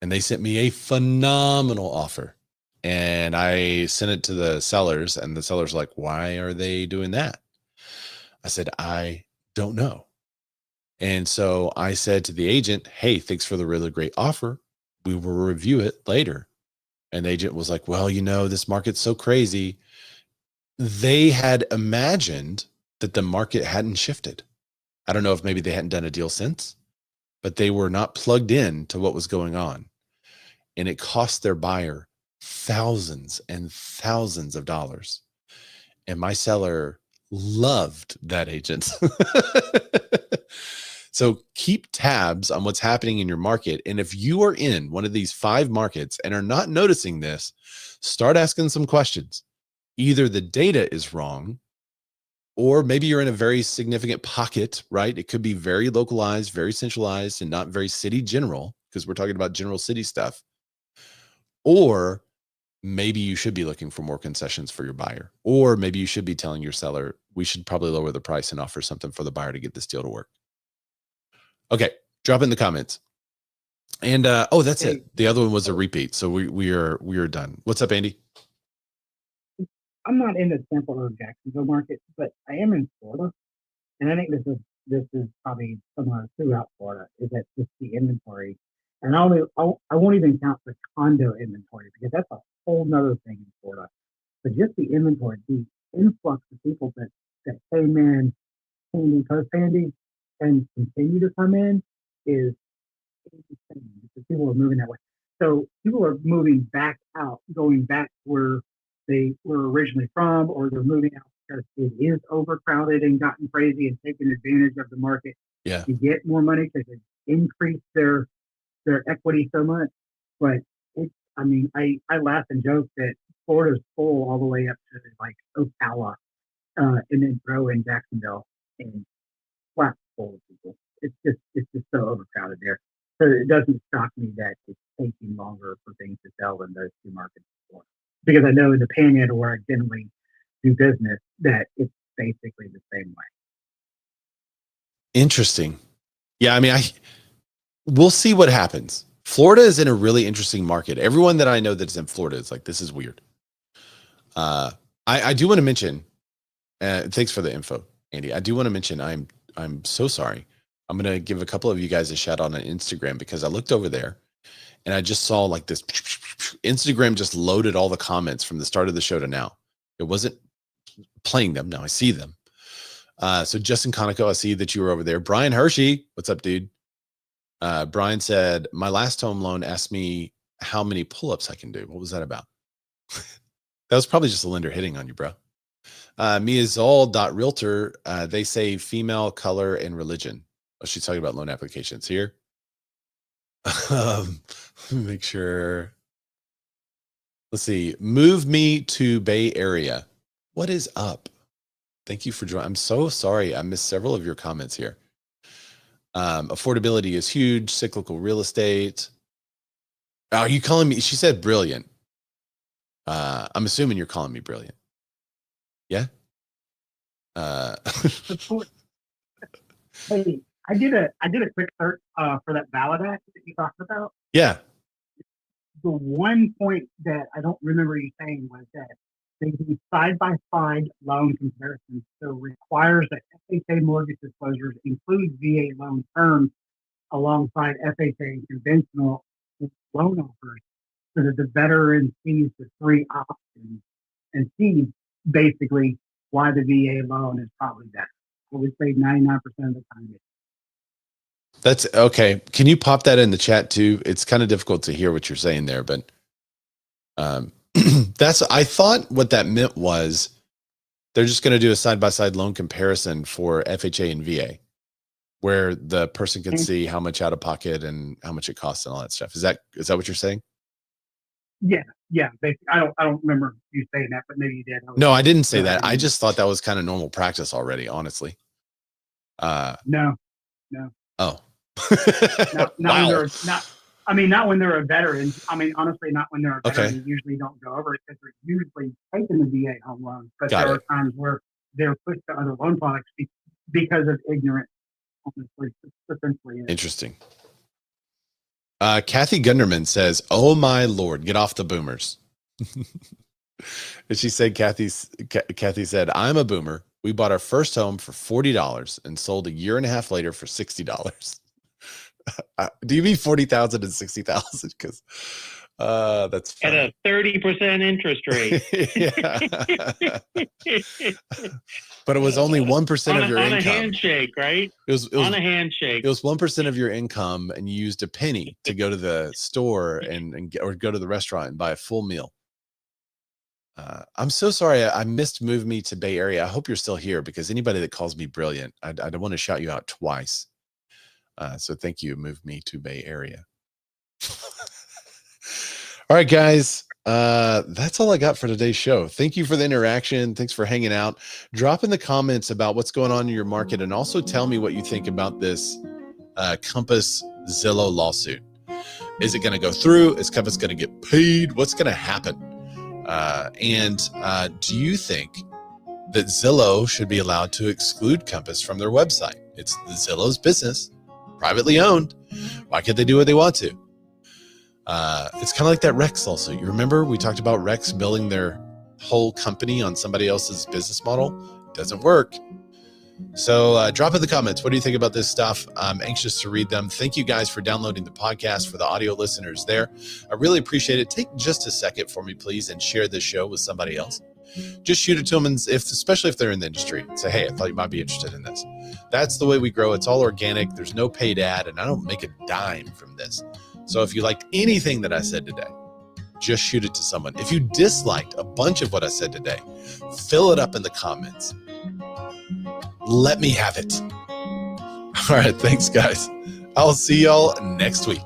And they sent me a phenomenal offer. And I sent it to the sellers, and the sellers like, why are they doing that? I said, I don't know. And so I said to the agent, hey, thanks for the really great offer. We will review it later. And the agent was like, well, you know, this market's so crazy. They had imagined that the market hadn't shifted. I don't know if maybe they hadn't done a deal since, but they were not plugged in to what was going on. And it cost their buyer thousands and thousands of dollars. And my seller loved that agent. So keep tabs on what's happening in your market. And if you are in one of these 5 markets and are not noticing this, start asking some questions. Either the data is wrong, or maybe you're in a very significant pocket, right? It could be very localized, very centralized, and not very city general, because we're talking about general city stuff. Or maybe you should be looking for more concessions for your buyer. Or maybe you should be telling your seller, we should probably lower the price and offer something for the buyer to get this deal to work. Okay, drop in the comments. And oh, that's it. The other one was a repeat. So we are done. What's up, Andy? I'm not in the Tampa or Jacksonville market, but I am in Florida, and I think this is probably similar throughout Florida. Is that just the inventory? And I won't even count the condo inventory, because that's a whole nother thing in Florida. But just the inventory, the influx of people that came in handy, post handy, and continue to come in is insane, because people are moving that way. So people are moving back out, going back where they were originally from, or they're moving out because it is overcrowded and gotten crazy and taking advantage of the market to get more money, because they increased their equity so much. But I mean, I laugh and joke that Florida's full all the way up to like Ocala, and then throw in Jacksonville, and flat full of people. It's just so overcrowded there. So it doesn't shock me that it's taking longer for things to sell in those 2 markets before. Because I know in the Panhandle, where I generally do business, that it's basically the same way. Interesting. Yeah, I mean, we'll see what happens. Florida is in a really interesting market. Everyone that I know that's in Florida is like, this is weird. I do want to mention, thanks for the info, Andy. I do want to mention, I'm so sorry. I'm going to give a couple of you guys a shout out on Instagram, because I looked over there and I just saw like this. Instagram just loaded all the comments from the start of the show to now. It wasn't playing them. Now I see them. So Justin Conoco, I see that you were over there. Brian Hershey, what's up, dude? Brian said, my last home loan asked me how many pull-ups I can do. What was that about? That was probably just a lender hitting on you, bro. Realtor, they say female, color, and religion. Oh, she's talking about loan applications here. Make sure. Let's see. Move me to Bay Area. What is up? Thank you for joining. I'm so sorry. I missed several of your comments here. Affordability is huge. Cyclical real estate. Are you calling me? She said brilliant. I'm assuming you're calling me brilliant. Yeah. Hey, I did a quick search for that ballot act that you talked about. Yeah. The one point that I don't remember you saying was that they do side-by-side loan comparisons. So requires that FHA mortgage disclosures include VA loan terms alongside FHA and conventional loan offers, so that the veteran sees the 3 options and sees basically why the VA loan is probably better. I would say 99% of the time. That's okay. Can you pop that in the chat too? It's kind of difficult to hear what you're saying there, but I thought what that meant was They're just going to do a side-by-side loan comparison for FHA and VA, where the person can see how much out of pocket and how much it costs and all that stuff. Is that what you're saying? Yeah. Basically, I don't remember you saying that, but maybe you did. No, I didn't say that. I just thought that was kind of normal practice already, honestly. No. Oh. Not Wow. when they're not. I mean, not when they're a veteran. I mean, honestly, not when they're a veteran. Okay. They usually don't go over it because they're usually taking the VA home loan. But Got there it. are times where they're pushed to other loan products because of ignorance. Honestly, essentially. Interesting. Kathy Gunderman says, "Oh my Lord, get off the boomers." And she said, Kathy said, "I'm a boomer. We bought our first home for $40 and sold a year and a half later for $60. Do you mean 40,000 and 60,000? Because that's funny. At a 30% interest rate. But it was only 1% of your income. On a handshake, right? It was on a handshake. It was 1% of your income, and you used a penny to go to the store or go to the restaurant and buy a full meal. I'm so sorry. I missed Move Me to Bay Area. I hope you're still here, because anybody that calls me brilliant, I don't want to shout you out twice. So thank you, Move Me to Bay Area. All right, guys. That's all I got for today's show. Thank you for the interaction. Thanks for hanging out. Drop in the comments about what's going on in your market, and also tell me what you think about this Compass Zillow lawsuit. Is it going to go through? Is Compass going to get paid? What's going to happen? And do you think that Zillow should be allowed to exclude Compass from their website? It's the Zillow's business, privately owned. Why can't they do what they want to? It's kind of like that Rex also. You remember we talked about Rex building their whole company on somebody else's business model? Doesn't work. So drop in the comments. What do you think about this stuff? I'm anxious to read them. Thank you guys for downloading the podcast. For the audio listeners there, I really appreciate it. Take just a second for me, please, and share this show with somebody else. Just shoot it to them, and especially if they're in the industry, and say, hey, I thought you might be interested in this. That's the way we grow. It's all organic. There's no paid ad, and I don't make a dime from this. So if you liked anything that I said today, just shoot it to someone. If you disliked a bunch of what I said today, fill it up in the comments. Let me have it. All right, thanks, guys. I'll see y'all next week.